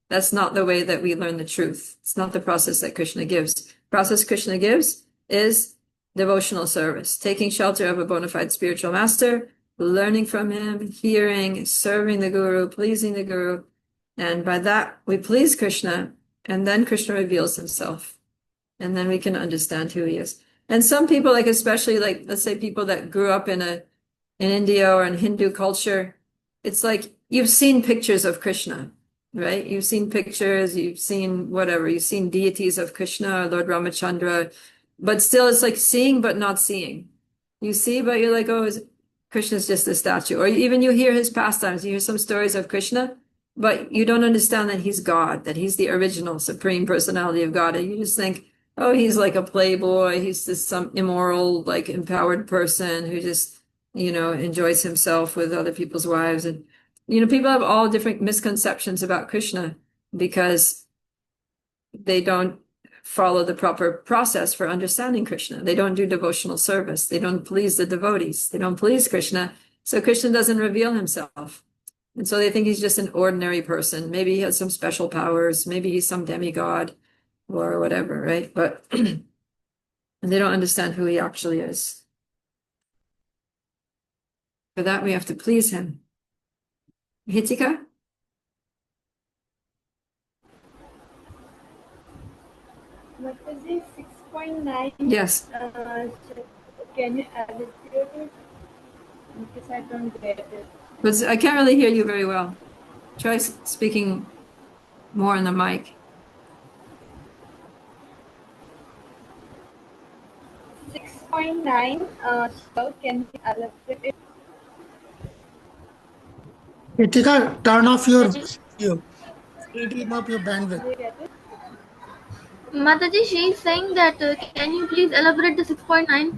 That's not the way that we learn the truth. It's not the process that Krishna gives. The process Krishna gives is devotional service, taking shelter of a bona fide spiritual master, learning from him, hearing, serving the guru, pleasing the guru. And by that, we please Krishna, and then Krishna reveals himself. And then we can understand who he is. And some people, like especially like, let's say people that grew up in India or in Hindu culture, it's like you've seen pictures of Krishna, right? You've seen pictures, you've seen whatever, you've seen deities of Krishna, Lord Ramachandra, but still it's like seeing but not seeing. You see, but you're like, oh, Krishna's just a statue. Or even you hear his pastimes, you hear some stories of Krishna, but you don't understand that he's God, that he's the original supreme personality of God. And you just think, oh, he's like a playboy, he's just some immoral, like empowered person who just, enjoys himself with other people's wives. And, people have all different misconceptions about Krishna because they don't follow the proper process for understanding Krishna. They don't do devotional service. They don't please the devotees. They don't please Krishna. So Krishna doesn't reveal himself. And so they think he's just an ordinary person. Maybe he has some special powers. Maybe he's some demigod or whatever, right? But they don't understand who he actually is. For that, we have to please him. Hitika? Mataji, 6.9. Yes. Can you elaborate it? Because I don't get it. But I can't really hear you very well. Try speaking more in the mic. 6.9. So can you elaborate it? Ritika, turn off your video. Eating up your bandwidth. Mataji, she is saying that can you please elaborate the 6.9?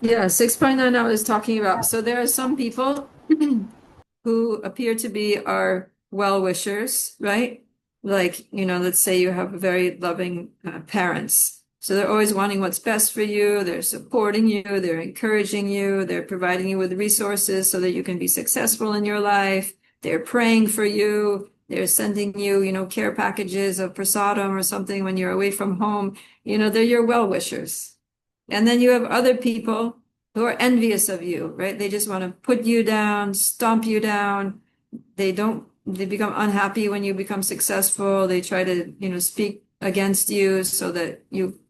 Yeah, 6.9 I was talking about. So there are some people who appear to be our well-wishers, right? Like, let's say you have very loving parents. So they're always wanting what's best for you. They're supporting you. They're encouraging you. They're providing you with resources so that you can be successful in your life. They're praying for you. They're sending you, care packages of prasadam or something when you're away from home. They're your well-wishers. And then you have other people who are envious of you, right? They just want to put you down, stomp you down. They become unhappy when you become successful. They try to, speak against you so that you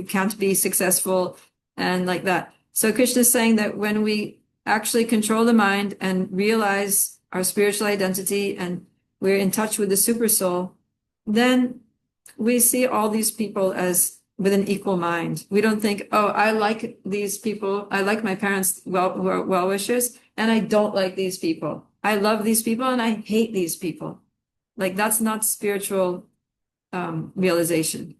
can't be successful and like that. So Krishna is saying that when we actually control the mind and realize our spiritual identity and we're in touch with the super soul, then we see all these people as with an equal mind. We don't think, oh, I like these people. I like my parents who are well-wishers, and I don't like these people. I love these people and I hate these people. Like that's not spiritual realization.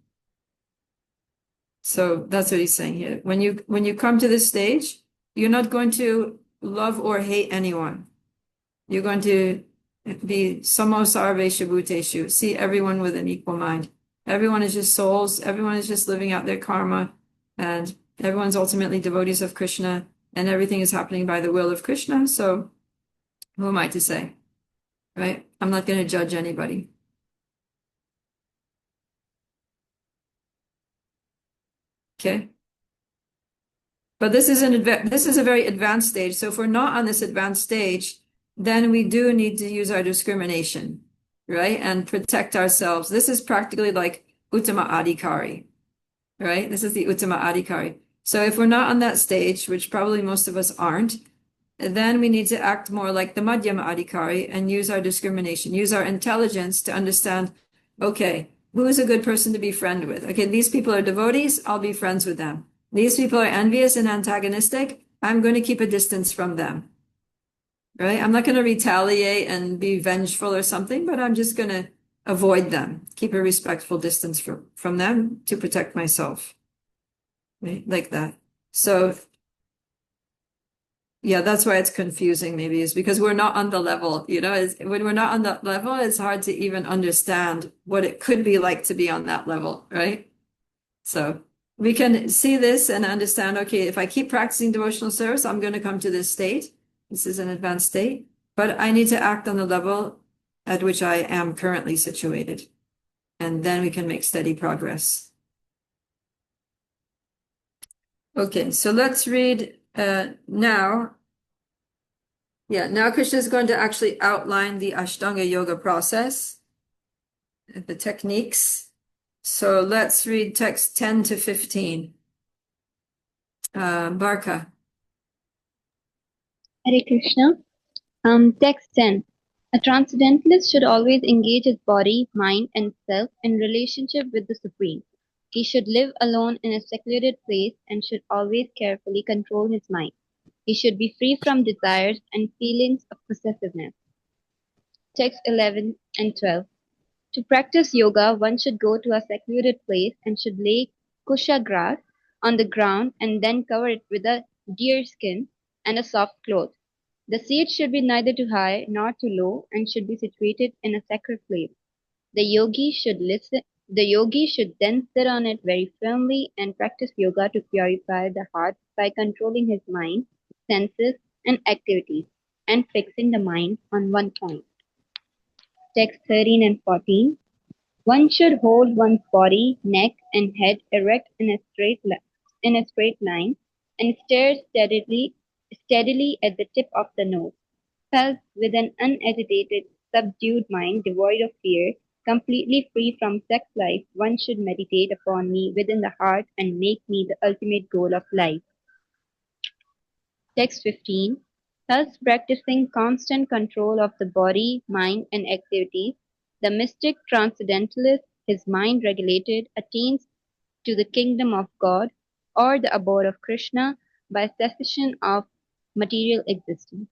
So that's what he's saying here. When you come to this stage, you're not going to love or hate anyone. You're going to be samo sarveshu bhuteshu, see everyone with an equal mind. Everyone is just souls. Everyone is just living out their karma, and everyone's ultimately devotees of Krishna, and everything is happening by the will of Krishna. So who am I to say, right? I'm not going to judge anybody. Okay. But this is a very advanced stage. So if we're not on this advanced stage, then we do need to use our discrimination, right? And protect ourselves. This is practically like Uttama Adhikari, right? This is the Uttama Adhikari. So if we're not on that stage, which probably most of us aren't, then we need to act more like the Madhyama Adhikari and use our discrimination, use our intelligence to understand, okay, who is a good person to be friend with? Okay, these people are devotees, I'll be friends with them. These people are envious and antagonistic, I'm going to keep a distance from them. Right? I'm not going to retaliate and be vengeful or something, but I'm just going to avoid them, keep a respectful distance from them to protect myself. Right? Like that. So, yeah, that's why it's confusing maybe, is because we're not on the level, when we're not on that level, it's hard to even understand what it could be like to be on that level, right? So we can see this and understand, okay, if I keep practicing devotional service, I'm going to come to this state. This is an advanced state, but I need to act on the level at which I am currently situated. And then we can make steady progress. Okay, so let's read now. Yeah, now Krishna is going to actually outline the Ashtanga Yoga process, the techniques. So let's read text 10 to 15. Barka. Hare Krishna. Text 10. A transcendentalist should always engage his body, mind, and self in relationship with the Supreme. He should live alone in a secluded place and should always carefully control his mind. He should be free from desires and feelings of possessiveness. Text 11 and 12. To practice yoga, one should go to a secluded place and should lay kusha grass on the ground and then cover it with a deer skin and a soft cloth. The seat should be neither too high nor too low and should be situated in a sacred place. The yogi should then sit on it very firmly and practice yoga to purify the heart by controlling his mind, senses, and activities, and fixing the mind on one point. Text 13 and 14. One should hold one's body, neck, and head erect in a straight line and stare steadily at the tip of the nose. Thus, with an unagitated, subdued mind devoid of fear, completely free from sex life, one should meditate upon me within the heart and make me the ultimate goal of life. Text 15. Thus, practicing constant control of the body, mind, and activities, the mystic transcendentalist, his mind regulated, attains to the kingdom of God or the abode of Krishna by cessation of material existence.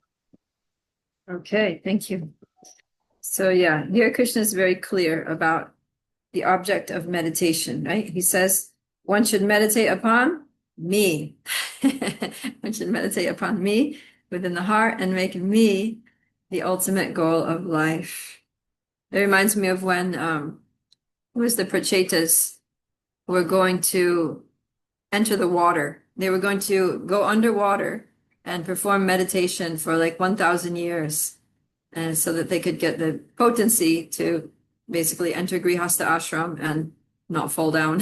Okay, thank you. So yeah, here Krishna is very clear about the object of meditation, right? He says, one should meditate upon me. One should meditate upon me within the heart and make me the ultimate goal of life. It reminds me of when it was the Prachetas were going to enter the water. They were going to go underwater and perform meditation for like 1,000 years, and so that they could get the potency to basically enter Grihastha ashram and not fall down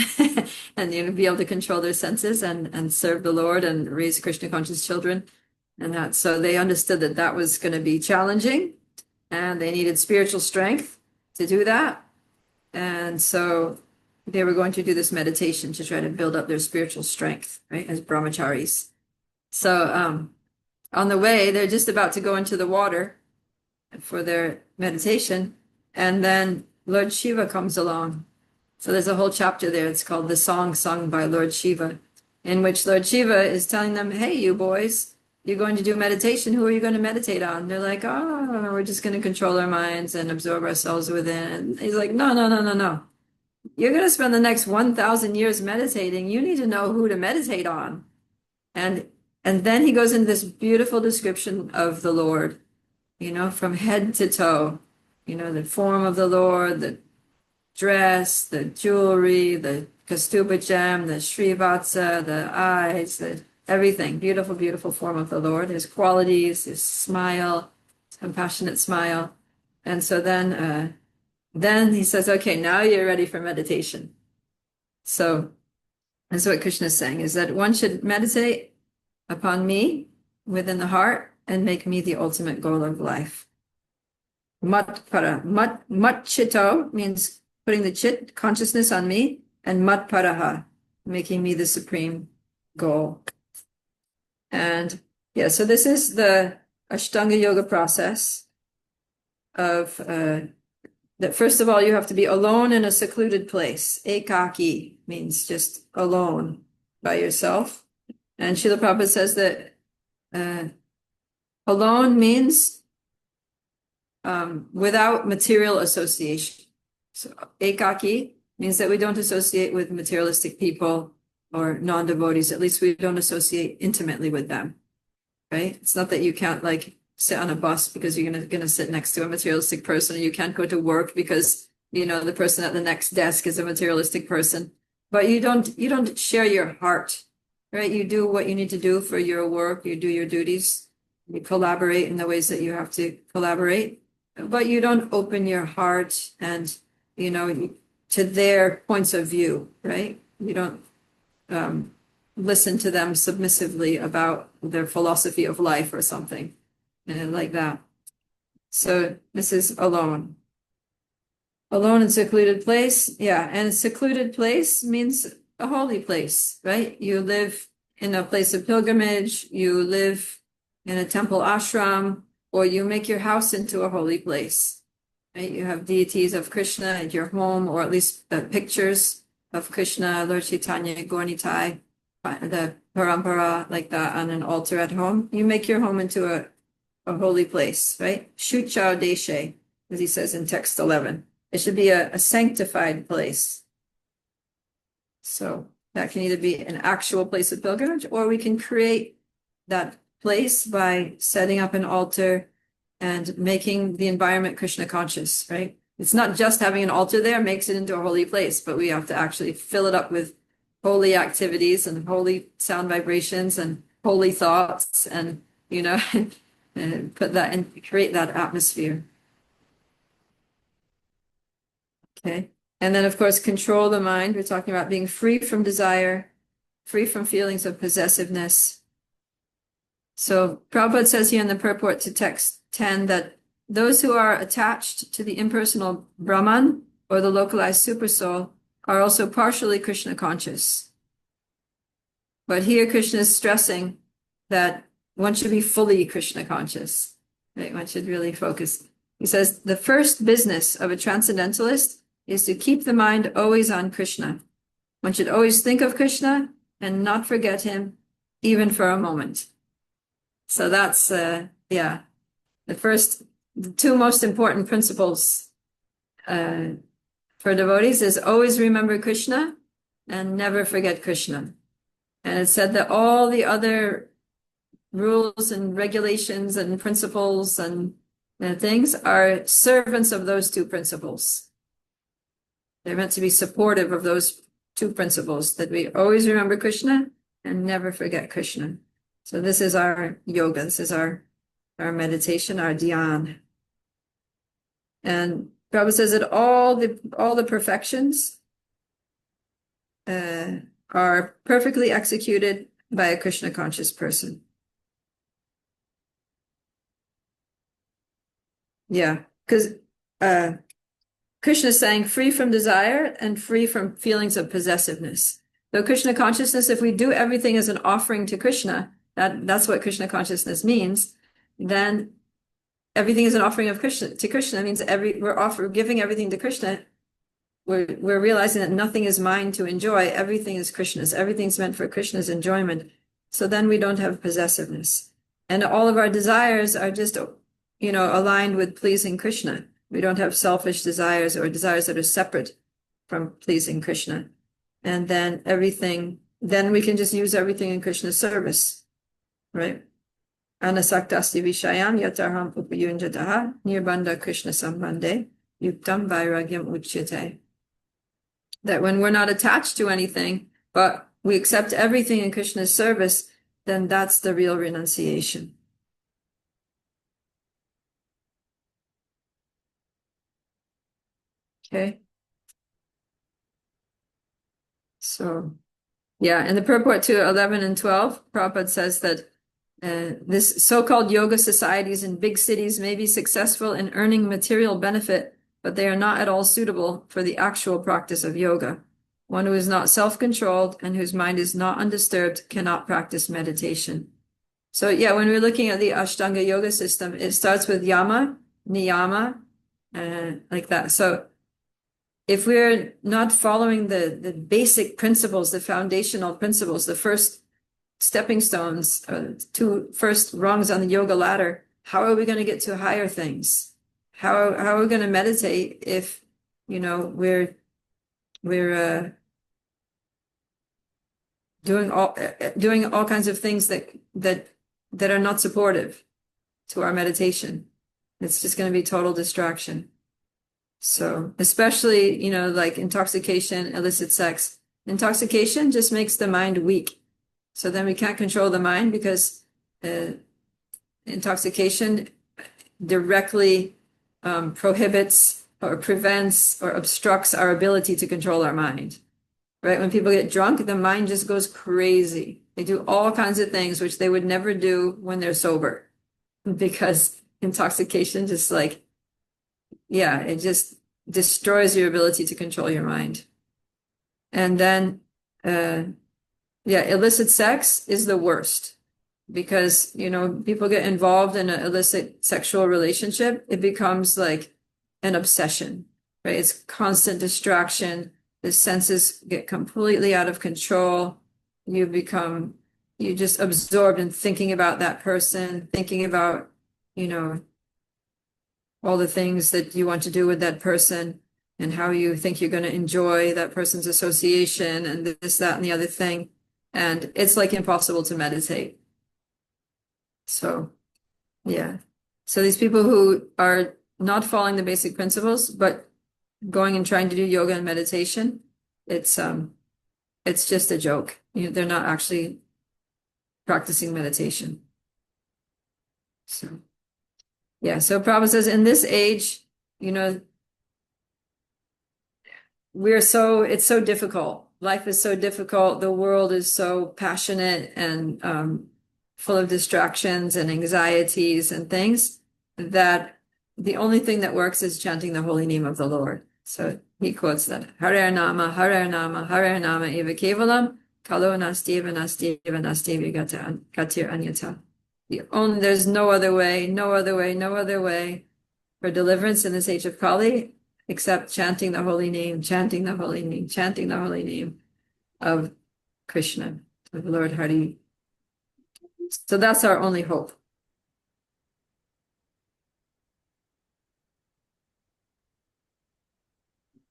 and be able to control their senses and serve the Lord and raise Krishna conscious children. And that, so they understood that that was going to be challenging and they needed spiritual strength to do that. And so they were going to do this meditation to try to build up their spiritual strength, right, as brahmacharis. So on the way, they're just about to go into the water for their meditation, and then Lord Shiva comes along. So there's a whole chapter there. It's called The Song Sung by Lord Shiva, in which Lord Shiva is telling them, hey, you boys, you're going to do meditation. Who are you going to meditate on? They're like, oh, we're just going to control our minds and absorb ourselves within. And he's like, no, no, no, no, no. You're going to spend the next 1,000 years meditating. You need to know who to meditate on. And then he goes into this beautiful description of the Lord, you know, from head to toe, you know, the form of the Lord, the dress, the jewelry, the kastuba gem, the srivatsa, the eyes, the everything. Beautiful, beautiful form of the Lord, his qualities, his smile, his compassionate smile. And so then he says, okay, now you're ready for meditation. So that's what Krishna is saying, is that one should meditate upon me within the heart and make me the ultimate goal of life. Matpara. Matchito means putting the chit consciousness on me, and matparaha, making me the supreme goal. And yeah, so this is the Ashtanga yoga process of that first of all, you have to be alone in a secluded place. Ekaki means just alone by yourself. And Srila Prabhupada says that alone means without material association. So ekaki means that we don't associate with materialistic people or non-devotees. At least we don't associate intimately with them, right? It's not that you can't like sit on a bus because you're gonna sit next to a materialistic person, or you can't go to work because you know the person at the next desk is a materialistic person. But you don't share your heart, right? You do what you need to do for your work, you do your duties, you collaborate in the ways that you have to collaborate, but you don't open your heart and you know to their points of view, right? You don't listen to them submissively about their philosophy of life or something, and like that. So this is alone. Alone in secluded place, yeah, and secluded place means a holy place, right? You live in a place of pilgrimage, you live in a temple ashram, or you make your house into a holy place, right? You have deities of Krishna at your home, or at least pictures of Krishna, Lord Chaitanya, Gaurnitai, the parampara, like that, on an altar at home. You make your home into a holy place, right? Shuchao deshe, as he says in text 11. It should be a sanctified place. So that can either be an actual place of pilgrimage, or we can create that place by setting up an altar and making the environment Krishna conscious, right? It's not just having an altar there makes it into a holy place, but we have to actually fill it up with holy activities and holy sound vibrations and holy thoughts, and, you know, and put that and create that atmosphere. Okay. And then, of course, control the mind. We're talking about being free from desire, free from feelings of possessiveness. So Prabhupada says here in the purport to text 10 that those who are attached to the impersonal Brahman or the localized supersoul are also partially Krishna conscious. But here Krishna is stressing that one should be fully Krishna conscious, right? One should really focus. He says the first business of a transcendentalist is to keep the mind always on Krishna. One should always think of Krishna and not forget him, even for a moment. So that's, the two most important principles for devotees is always remember Krishna and never forget Krishna. And it said that all the other rules and regulations and principles and things are servants of those two principles. They're meant to be supportive of those two principles, that we always remember Krishna and never forget Krishna. So this is our yoga, this is our meditation, our dhyan. And Prabhupada says that all the perfections are perfectly executed by a Krishna conscious person. Yeah, because Krishna is saying free from desire and free from feelings of possessiveness. So Krishna consciousness, if we do everything as an offering to Krishna, that's what Krishna consciousness means, then everything is an offering of Krishna to Krishna. It means we're giving everything to Krishna. We're realizing that nothing is mine to enjoy. Everything is Krishna's. Everything's meant for Krishna's enjoyment. So then we don't have possessiveness. And all of our desires are just, aligned with pleasing Krishna. We don't have selfish desires or desires that are separate from pleasing Krishna. And then we can just use everything in Krishna's service, right? Anasaktasti vishayam yatarham upayunjataha nirbandha Krishna sambandhe yuktam vairagyam uchyate. That when we're not attached to anything, but we accept everything in Krishna's service, then that's the real renunciation. Okay. So, yeah, in the purport to 11 and 12, Prabhupada says that this so-called yoga societies in big cities may be successful in earning material benefit, but they are not at all suitable for the actual practice of yoga. One who is not self-controlled and whose mind is not undisturbed cannot practice meditation. So yeah, when we're looking at the Ashtanga yoga system, it starts with yama, niyama, like that. So if we're not following the basic principles, the foundational principles, the first stepping stones, two first rungs on the yoga ladder, how are we going to get to higher things? How are we going to meditate if, we're doing all kinds of things that are not supportive to our meditation? It's just going to be total distraction. So especially, like intoxication, illicit sex. Intoxication just makes the mind weak. So then we can't control the mind because intoxication directly prohibits or prevents or obstructs our ability to control our mind, right? When people get drunk, the mind just goes crazy. They do all kinds of things which they would never do when they're sober, because intoxication just like, yeah, it just destroys your ability to control your mind. And then, yeah, illicit sex is the worst, because, you know, people get involved in an illicit sexual relationship. It becomes like an obsession, right? It's constant distraction. The senses get completely out of control. You just absorbed in thinking about that person, thinking about, you know, all the things that you want to do with that person and how you think you're going to enjoy that person's association and this, that, and the other thing. And it's like impossible to meditate. So, yeah. So these people who are not following the basic principles, but going and trying to do yoga and meditation, it's just a joke. They're not actually practicing meditation. So, yeah. So Prabhupada says, in this age, you know, it's so difficult. Life is so difficult. The world is so passionate and full of distractions and anxieties and things, that the only thing that works is chanting the holy name of the Lord. So he quotes that, Hare Nama, Hare Nama, Hare Nama eva kevalam, kalo nastiva nastiva nastiva gatir anyata. There's no other way, no other way, no other way for deliverance in this age of Kali except chanting the holy name, chanting the holy name, chanting the holy name of Krishna, of Lord Hari. So that's our only hope.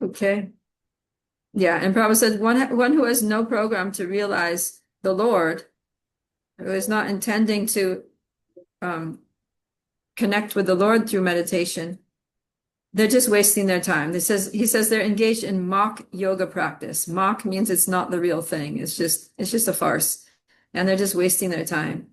Okay. Yeah, and Prabhupada said one who has no program to realize the Lord, who is not intending to connect with the Lord through meditation, they're just wasting their time. He says they're engaged in mock yoga practice. Mock means it's not the real thing. It's just a farce. And they're just wasting their time.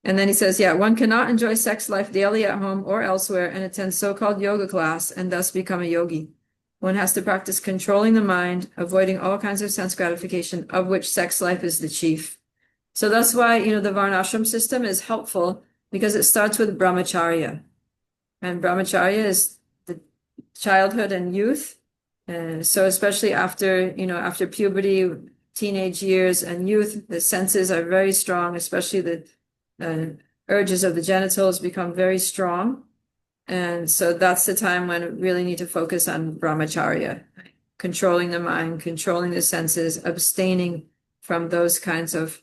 And then he says, yeah, one cannot enjoy sex life daily at home or elsewhere and attend so-called yoga class and thus become a yogi. One has to practice controlling the mind, avoiding all kinds of sense gratification, of which sex life is the chief. So that's why, the varnashram system is helpful, because it starts with brahmacharya. And brahmacharya is the childhood and youth. So especially after puberty, teenage years and youth, the senses are very strong, especially the urges of the genitals become very strong. And so that's the time when we really need to focus on brahmacharya, controlling the mind, controlling the senses, abstaining from those kinds of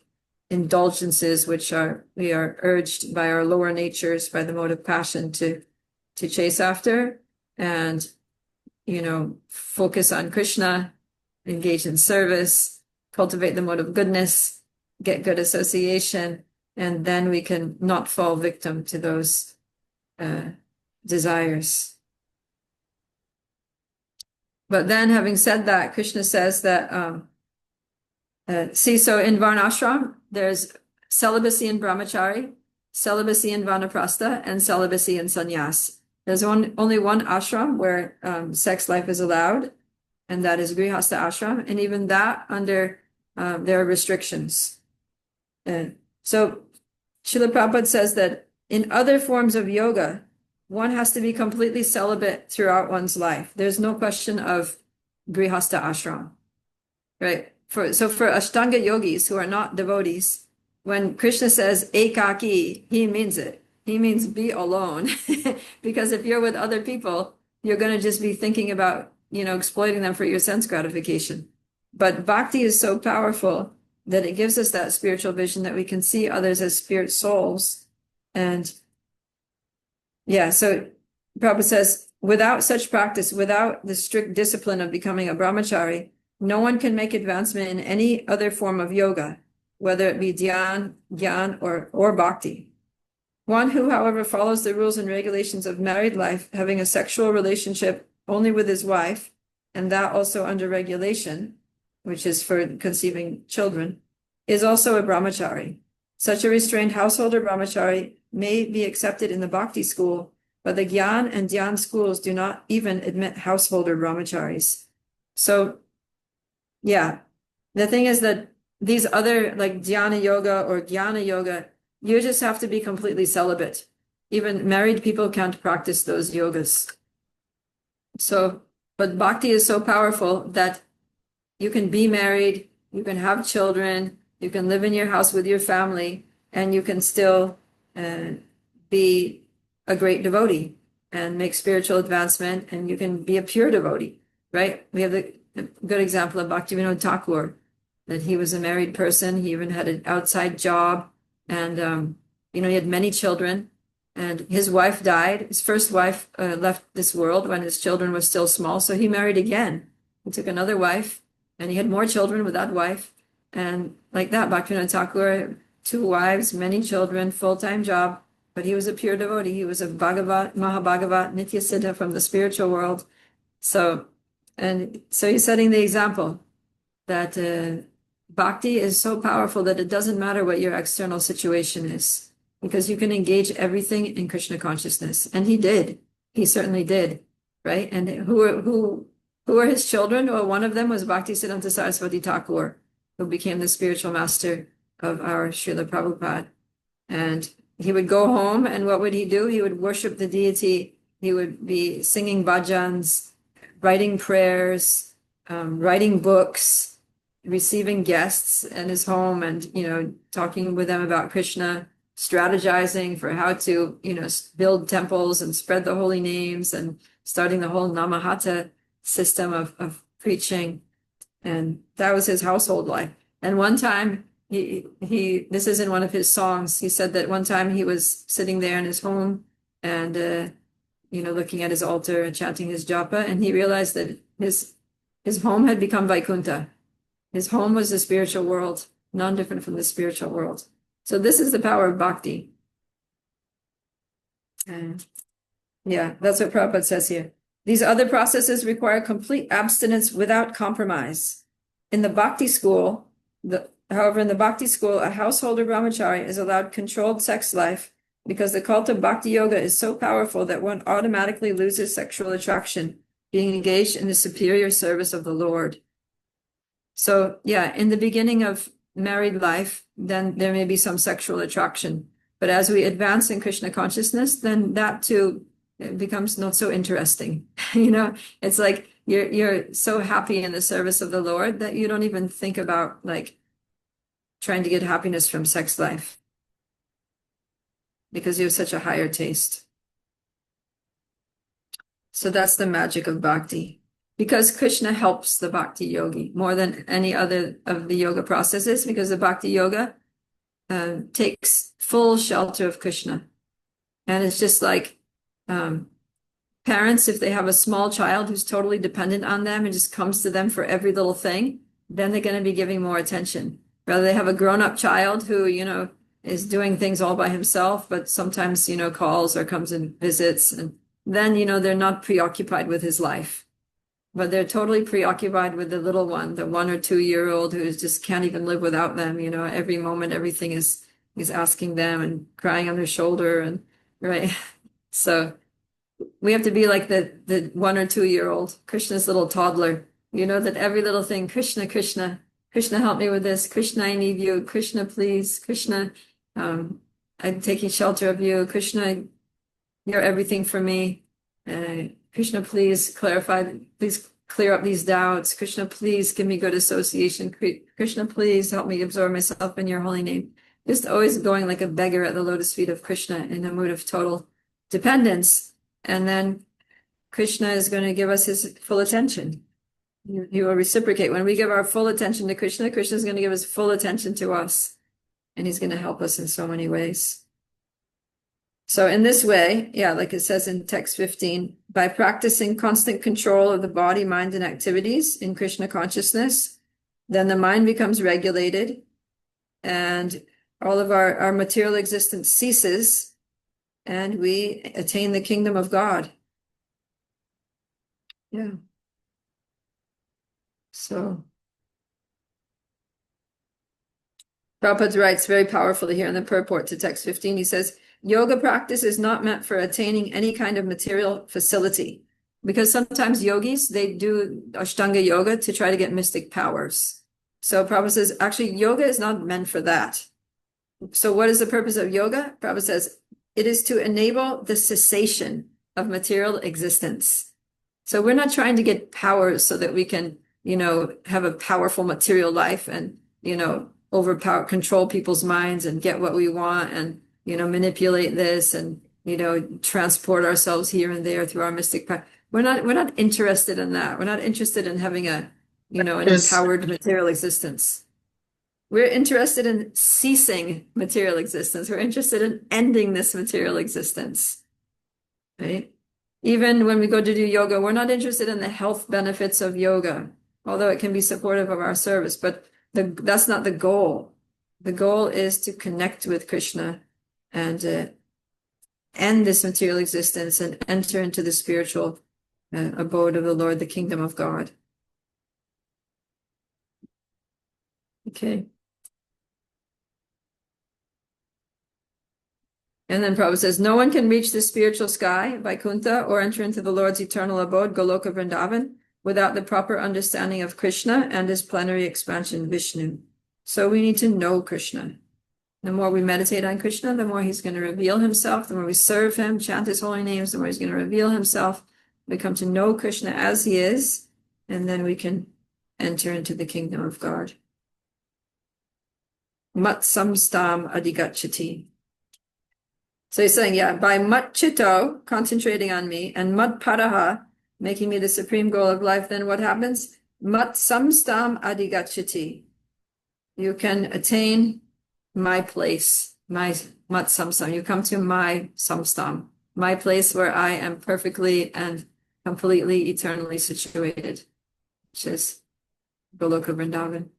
indulgences which we are urged by our lower natures, by the mode of passion to chase after, and focus on Krishna, engage in service, cultivate the mode of goodness, get good association, and then we can not fall victim to those desires. But then, having said that, Krishna says that so in Varnashram there's celibacy in brahmachari, celibacy in vanaprastha, and celibacy in sannyas. There's only one ashram where sex life is allowed, and that is grihastha ashram, and even that there are restrictions. So Srila Prabhupada says that in other forms of yoga, one has to be completely celibate throughout one's life. There's no question of grihastha ashram, right? For Ashtanga yogis who are not devotees, when Krishna says ekaki, he means it. He means be alone. Because if you're with other people, you're going to just be thinking about, exploiting them for your sense gratification. But bhakti is so powerful that it gives us that spiritual vision that we can see others as spirit souls. And yeah, so Prabhupada says, without such practice, without the strict discipline of becoming a brahmachari, no one can make advancement in any other form of yoga, whether it be dhyan, gyan, or bhakti. One who, however, follows the rules and regulations of married life, having a sexual relationship only with his wife, and that also under regulation, which is for conceiving children, is also a brahmachari. Such a restrained householder brahmachari may be accepted in the bhakti school, but the gyan and dhyan schools do not even admit householder brahmacharis. So Yeah. The thing is that these other like dhyana yoga or jnana yoga, you just have to be completely celibate. Even married people can't practice those yogas. So, but bhakti is so powerful that you can be married, you can have children, you can live in your house with your family, and you can still be a great devotee and make spiritual advancement, and you can be a pure devotee, right? We have the good example of Bhaktivinoda Thakur, that he was a married person. He even had an outside job, and he had many children. And his wife died. His first wife left this world when his children were still small, so he married again. He took another wife, and he had more children with that wife. And like that, Bhaktivinoda Thakur, 2 wives, many children, full-time job, but he was a pure devotee. He was a Bhagavat, Mahabhagavat, Nitya Siddha from the spiritual world. So he's setting the example that bhakti is so powerful that it doesn't matter what your external situation is, because you can engage everything in Krishna consciousness. And he did. He certainly did. Right? And who were his children? Well, one of them was Bhaktisiddhanta Saraswati Thakur, who became the spiritual master of our Srila Prabhupada. And he would go home, and what would he do? He would worship the deity. He would be singing bhajans, writing prayers, writing books, receiving guests in his home, and talking with them about Krishna, strategizing for how to build temples and spread the holy names, and starting the whole Namahata system of preaching. And that was his household life. And one time this is in one of his songs, he said that one time he was sitting there in his home and looking at his altar and chanting his japa, and he realized that his home had become Vaikuntha. His home was the spiritual world, non-different from the spiritual world. So this is the power of bhakti. And yeah, that's what Prabhupada says here. These other processes require complete abstinence without compromise. In the bhakti school, however, in the bhakti school, a householder brahmachari is allowed controlled sex life because the cult of bhakti yoga is so powerful that one automatically loses sexual attraction, being engaged in the superior service of the Lord. So yeah, in the beginning of married life, then there may be some sexual attraction. But as we advance in Krishna consciousness, then that too becomes not so interesting. It's like you're so happy in the service of the Lord that you don't even think about like trying to get happiness from sex life, because you have such a higher taste. So that's the magic of bhakti. Because Krishna helps the bhakti yogi more than any other of the yoga processes, because the bhakti yoga takes full shelter of Krishna. And it's just like parents, if they have a small child who's totally dependent on them and just comes to them for every little thing, then they're going to be giving more attention. Rather, they have a grown-up child who, is doing things all by himself, but sometimes, calls or comes and visits. And then, they're not preoccupied with his life. But they're totally preoccupied with the little one, the 1 or 2 year old who just can't even live without them. Every moment, everything is asking them and crying on their shoulder, and right. So we have to be like the 1 or 2 year old, Krishna's little toddler. That every little thing, Krishna, Krishna, Krishna, help me with this. Krishna, I need you. Krishna, please. Krishna, I'm taking shelter of you. Krishna, you're everything for me. Krishna, please please clear up these doubts. Krishna, please give me good association. Krishna, please help me absorb myself in your holy name. Just always going like a beggar at the lotus feet of Krishna in a mood of total dependence. And then Krishna is going to give us his full attention. He will reciprocate. When we give our full attention to Krishna, Krishna is going to give his full attention to us. And he's going to help us in so many ways. So in this way, like it says in text 15, by practicing constant control of the body, mind, and activities in Krishna consciousness, then the mind becomes regulated and all of our material existence ceases and we attain the kingdom of God. Yeah. So Prabhupada writes very powerfully here in the purport to text 15. He says, yoga practice is not meant for attaining any kind of material facility. because sometimes yogis, they do Ashtanga yoga to try to get mystic powers. So Prabhupada says, actually, yoga is not meant for that. So what is the purpose of yoga? Prabhupada says, it is to enable the cessation of material existence. So we're not trying to get powers so that we can, have a powerful material life and, overpower, control people's minds and get what we want and, manipulate this and, transport ourselves here and there through our mystic power. We're not interested in that. We're not interested in having an empowered material existence. We're interested in ceasing material existence. We're interested in ending this material existence, right? Even when we go to do yoga, we're not interested in the health benefits of yoga, although it can be supportive of our service, but that's not the goal. The goal is to connect with Krishna and end this material existence and enter into the spiritual abode of the Lord, the kingdom of God. Okay. And then Prabhupada says, no one can reach the spiritual sky, Vaikuntha, or enter into the Lord's eternal abode, Goloka Vrindavan, without the proper understanding of Krishna and his plenary expansion, Vishnu. So we need to know Krishna. The more we meditate on Krishna, the more he's going to reveal himself. The more we serve him, chant his holy names, the more he's going to reveal himself. We come to know Krishna as he is, and then we can enter into the kingdom of God. Mat samstam adigachati. So he's saying, by mat chito, concentrating on me, and mat paraha, making me the supreme goal of life, then what happens? Mat samstam adigachati. You can attain my place, my mat samstam. You come to my samstam, my place where I am perfectly and completely eternally situated, which is Goloka Vrindavan.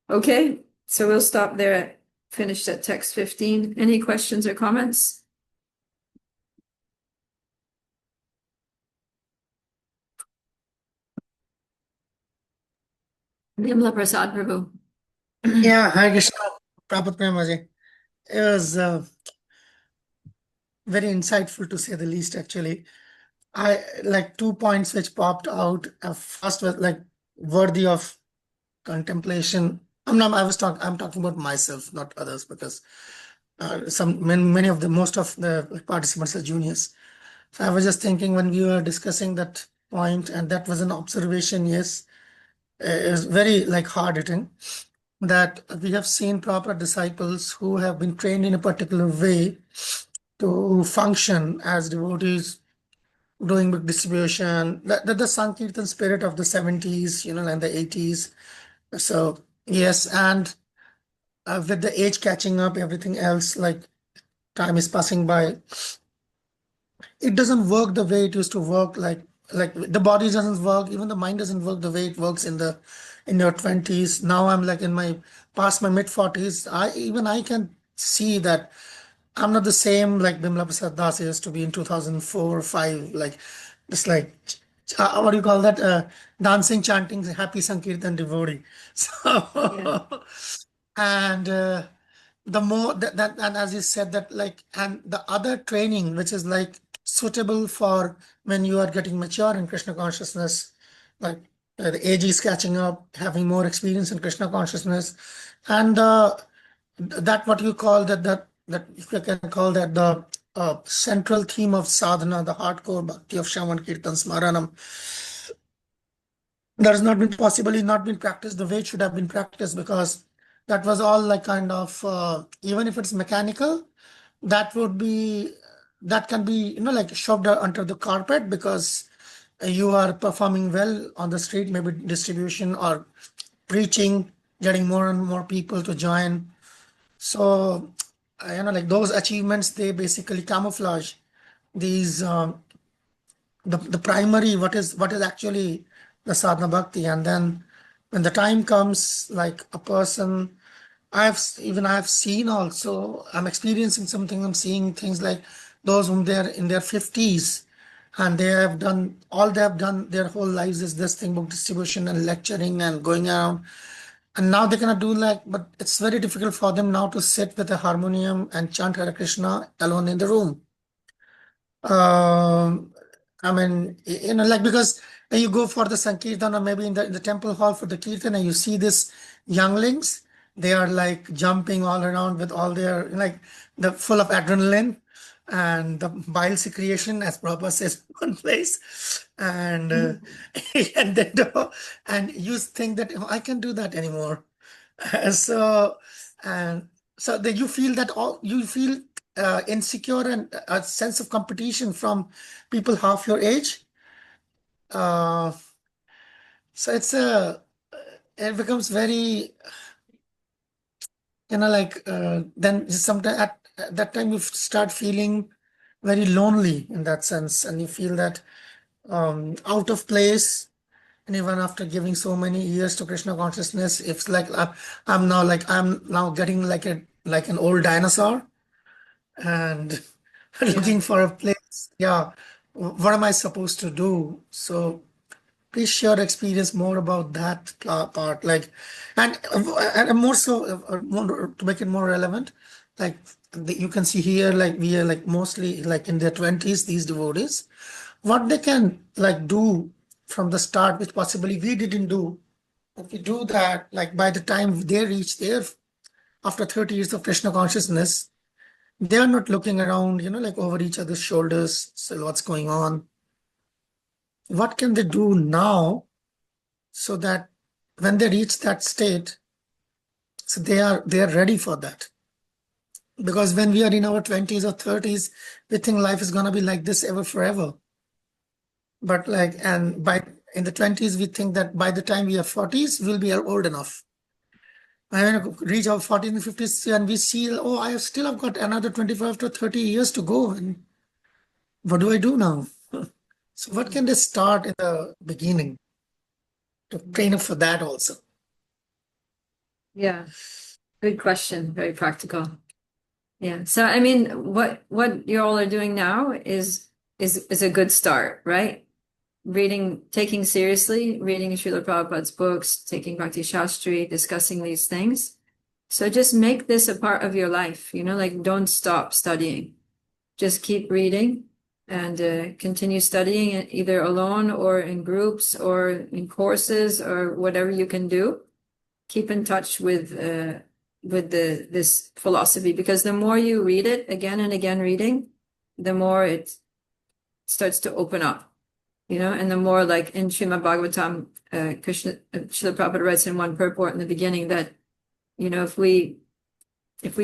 Okay, so we'll stop there. Finished at text 15. Any questions or comments? Nimla Prasad Prabhu. Yeah, Hare Krishna, Prabhupada. It was very insightful to say the least, actually. I like 2 points which popped out. First was like worthy of contemplation. I'm talking about myself, not others, because most of the participants are juniors. So I was just thinking when we were discussing that point, and that was an observation, yes, it was very like hard hitting, that we have seen proper disciples who have been trained in a particular way to function as devotees doing book distribution, the Sankirtan spirit of the 70s, and the 80s. So yes, and with the age catching up, everything else, like time is passing by, it doesn't work the way it used to work. Like the body doesn't work, even the mind doesn't work the way it works in your 20s. Now I'm like in my past my mid 40s. I can see that I'm not the same like Bimla Prasad Das used to be in 2004 or 5. Like just like what do you call that? Dancing, chanting, happy Sankirtan devotee. So and the more that and as you said that like, and the other training which is like suitable for when you are getting mature in Krishna consciousness, like the age is catching up, having more experience in Krishna consciousness, and that what you call that if you can call that the central theme of sadhana, the hardcore bhakti of Shravan Kirtan Smaranam, that has not been possibly not been practiced the way it should have been practiced, because that was all like kind of even if it's mechanical, that can be like shoved under the carpet, because you are performing well on the street, maybe distribution or preaching, getting more and more people to join. So like those achievements, they basically camouflage these the primary what is actually the sadhana bhakti. And then when the time comes, like a person, I've seen also, I'm experiencing something, I'm seeing things like those whom they're in their 50s, and all they have done their whole lives is this thing, book distribution and lecturing and going around. And now they cannot do but it's very difficult for them now to sit with a harmonium and chant Hare Krishna alone in the room. Um, I mean, like, because when you go for the Sankirtan or maybe in the temple hall for the Kirtan and you see this younglings, they are like jumping all around with all their, like, the full of adrenaline and the bile secretion, as Prabhupada says in one place. And and then and you think that, oh, I can do that anymore. So, and so that you feel that all you feel insecure and a sense of competition from people half your age. Uh, so it becomes very, like, then sometimes at that time you start feeling very lonely in that sense, and you feel that out of place. And even after giving so many years to Krishna consciousness, it's like I'm now getting like an old dinosaur and looking for a place. Yeah, what am I supposed to do? So please share experience more about that part, like, and more so, more, to make it more relevant, like you can see here, like we are like mostly like in their 20s, these devotees, what they can like do from the start, which possibly we didn't do. If we do that, like by the time they reach there, after 30 years of Krishna consciousness, they are not looking around, like over each other's shoulders. So what's going on? What can they do now so that when they reach that state, so they are ready for that? Because when we are in our 20s or 30s, we think life is gonna be like this ever forever. But like, and in the 20s, we think that by the time we are 40s, we'll be old enough. And reach our 40s and 50s, and we see, oh, I've got another 25 to 30 years to go. And what do I do now? So what can they start in the beginning to train up for that also? Yeah, good question. Very practical. Yeah. So I mean, what you all are doing now is a good start, right? Taking seriously, reading Srila Prabhupada's books, taking Bhakti Shastri, discussing these things. So just make this a part of your life, like don't stop studying. Just keep reading and continue studying it either alone or in groups or in courses or whatever you can do. Keep in touch with this philosophy, because the more you read it again and again reading, the more it starts to open up, and the more, like in Srimad Bhagavatam, Srila Prabhupada writes in one purport in the beginning that, if we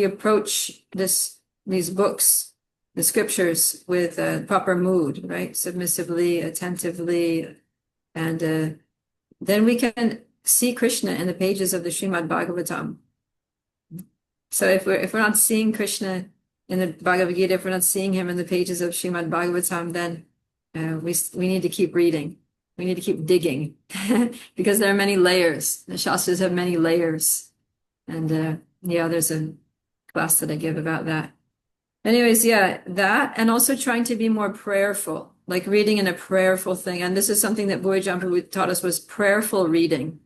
approach these books, the scriptures, with a proper mood, right? Submissively, attentively, and then we can see Krishna in the pages of the Srimad Bhagavatam. So if we're not seeing Krishna in the Bhagavad Gita, if we're not seeing him in the pages of Srimad Bhagavatam, then we need to keep reading. We need to keep digging because there are many layers. The Shastras have many layers. And there's a class that I give about that. Anyways, yeah, that, and also trying to be more prayerful, like reading in a prayerful thing. And this is something that Boy Jampu taught us, was prayerful reading.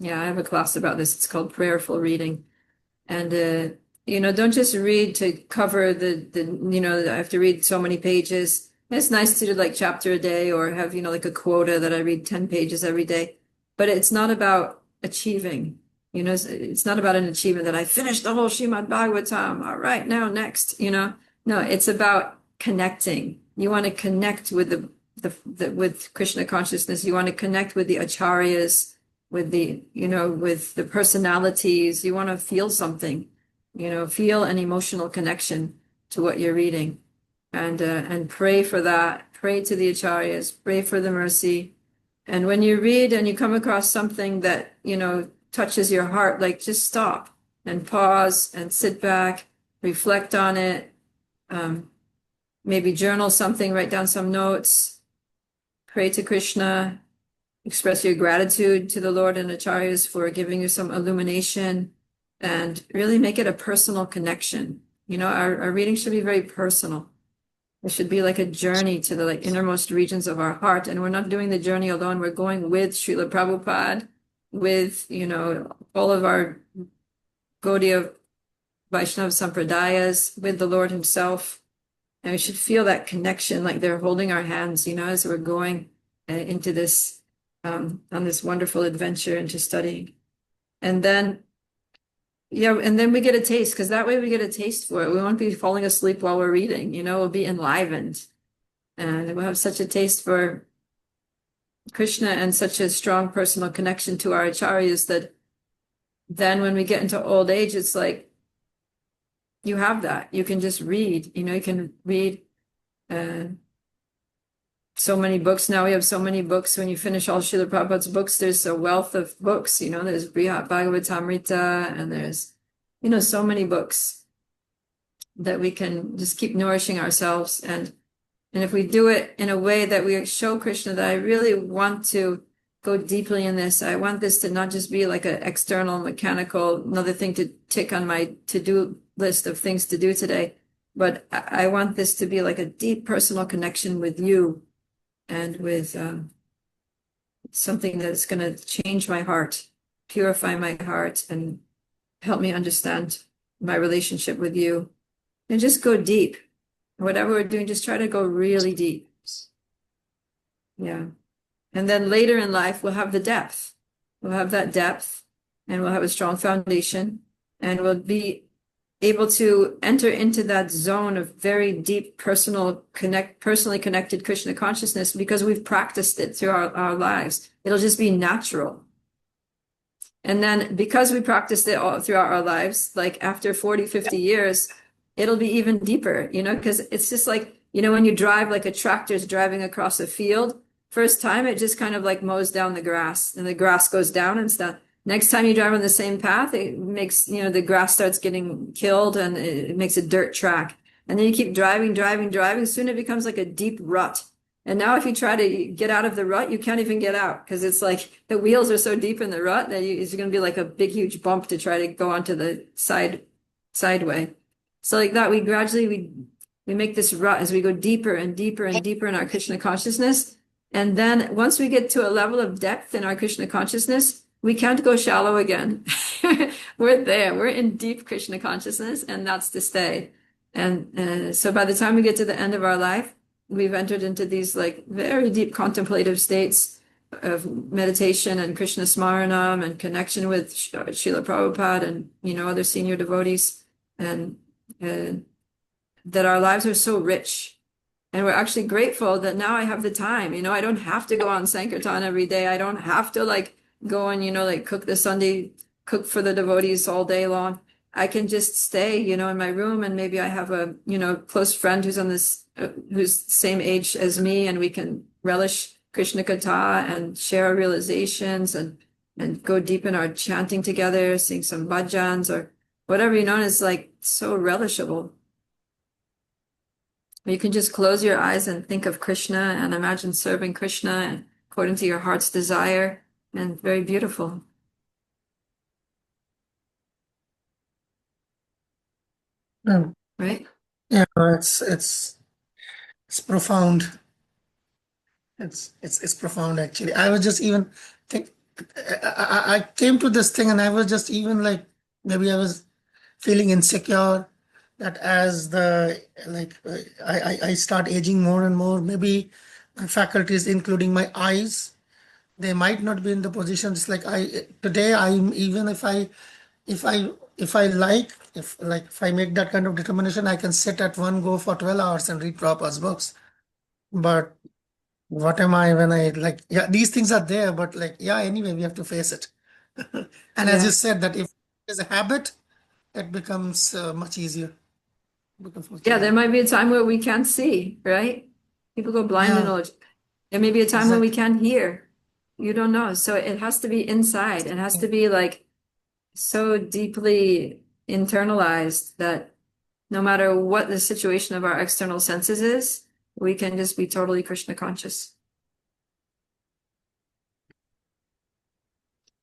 Yeah, I have a class about this. It's called prayerful reading. And don't just read to cover I have to read so many pages. It's nice to do like chapter a day, or have, like a quota that I read 10 pages every day. But it's not about achieving. It's not about an achievement that I finished the whole Srimad Bhagavatam. All right, now next, No, it's about connecting. You want to connect with with Krishna consciousness. You want to connect with the acharyas, with the personalities. You want to feel something, feel an emotional connection to what you're reading, and pray for that. Pray to the acharyas. Pray for the mercy. And when you read and you come across something that, touches your heart, like just stop and pause and sit back, reflect on it, maybe journal something, write down some notes, pray to Krishna, express your gratitude to the Lord and acharyas for giving you some illumination, and really make it a personal connection. Our reading should be very personal. It should be like a journey to the innermost regions of our heart. And we're not doing the journey alone. We're going with Srila Prabhupada, with, all of our Gaudiya Vaishnava Sampradayas, with the Lord himself. And we should feel that connection, like they're holding our hands, as we're going into this, on this wonderful adventure into studying. And then, and then we get a taste, because that way we get a taste for it. We won't be falling asleep while we're reading, we'll be enlivened. And we'll have such a taste for Krishna and such a strong personal connection to our acharyas that then when we get into old age, it's like you have that. You can just read, you can read so many books. Now we have so many books. When you finish all Srila Prabhupada's books, there's a wealth of books, there's Brihat Bhagavatamrita, and there's, so many books that we can just keep nourishing ourselves. And if we do it in a way that we show Krishna that I really want to go deeply in this, I want this to not just be like an external, mechanical, another thing to tick on my to-do list of things to do today, but I want this to be like a deep personal connection with you and with something that's going to change my heart, purify my heart, and help me understand my relationship with you. And just go deep. Whatever we're doing, just try to go really deep. Yeah. And then later in life, we'll have the depth. We'll have that depth, and we'll have a strong foundation, and we'll be able to enter into that zone of very deep personally connected Krishna consciousness because we've practiced it through our lives. It'll just be natural. And then because we practiced it all throughout our lives, like after 40, 50 years, it'll be even deeper, because it's just like, when you drive, like a tractor's driving across a field, first time it just kind of like mows down the grass and the grass goes down and stuff. Next time you drive on the same path, it makes, the grass starts getting killed and it makes a dirt track. And then you keep driving. Soon it becomes like a deep rut. And now if you try to get out of the rut, you can't even get out because it's like the wheels are so deep in the rut that it's going to be like a big, huge bump to try to go onto the sideway. So like that, we gradually, we make this rut as we go deeper and deeper and deeper in our Krishna consciousness. And then once we get to a level of depth in our Krishna consciousness, we can't go shallow again. We're there. We're in deep Krishna consciousness, and that's to stay. And so by the time we get to the end of our life, we've entered into these like very deep contemplative states of meditation and Krishna Smaranam and connection with Srila Prabhupada and, other senior devotees, and that our lives are so rich. And we're actually grateful that now I have the time, I don't have to go on Sankirtan every day. I don't have to like go and, like cook for the devotees all day long. I can just stay, in my room, and maybe I have a, close friend who's on this, who's the same age as me, and we can relish Krishna Katha and share our realizations and go deep in our chanting together, sing some bhajans or whatever, and it's like so relishable. You can just close your eyes and think of Krishna and imagine serving Krishna according to your heart's desire, and very beautiful. Right? Yeah, it's profound. It's profound actually. I was just even think I came to this thing and I was just even like maybe I was feeling insecure that as the I start aging more and more, maybe my faculties, including my eyes, they might not be in the position. It's like today I'm even if I like if I make that kind of determination, I can sit at one go for 12 hours and read Prabhupada's books. But what am I when I these things are there, but anyway, we have to face it. And as you said, that if it's a habit, it becomes much easier. There might be a time where we can't see, right? People go blind in old age. There may be a time when we can't hear. You don't know. So it has to be inside. It has to be like so deeply internalized that no matter what the situation of our external senses is, we can just be totally Krishna conscious.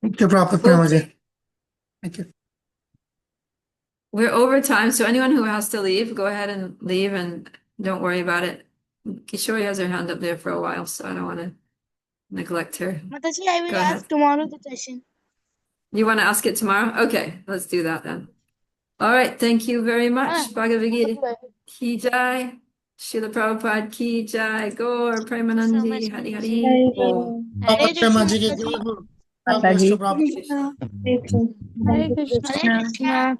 Thank you, Prabhupada. Thank you. We're over time, so anyone who has to leave, go ahead and leave and don't worry about it. Kishori has her hand up there for a while, so I don't want to neglect her. Mataji, I will Go ask ahead. tomorrow the question. You want to ask it tomorrow? Okay, let's do that then. All right, thank you very much. Bhagavad Gita. Ki Jai. Srila Prabhupada ki jai, Gaur So Premanandi, much, Hari Mataji. Hari. Hare Prabhupada Krishna, ji ki Mataji. jai ho. God Mata bless ji. you, Prabhupada. Hare Krishna. Hare Krishna. Hare Krishna.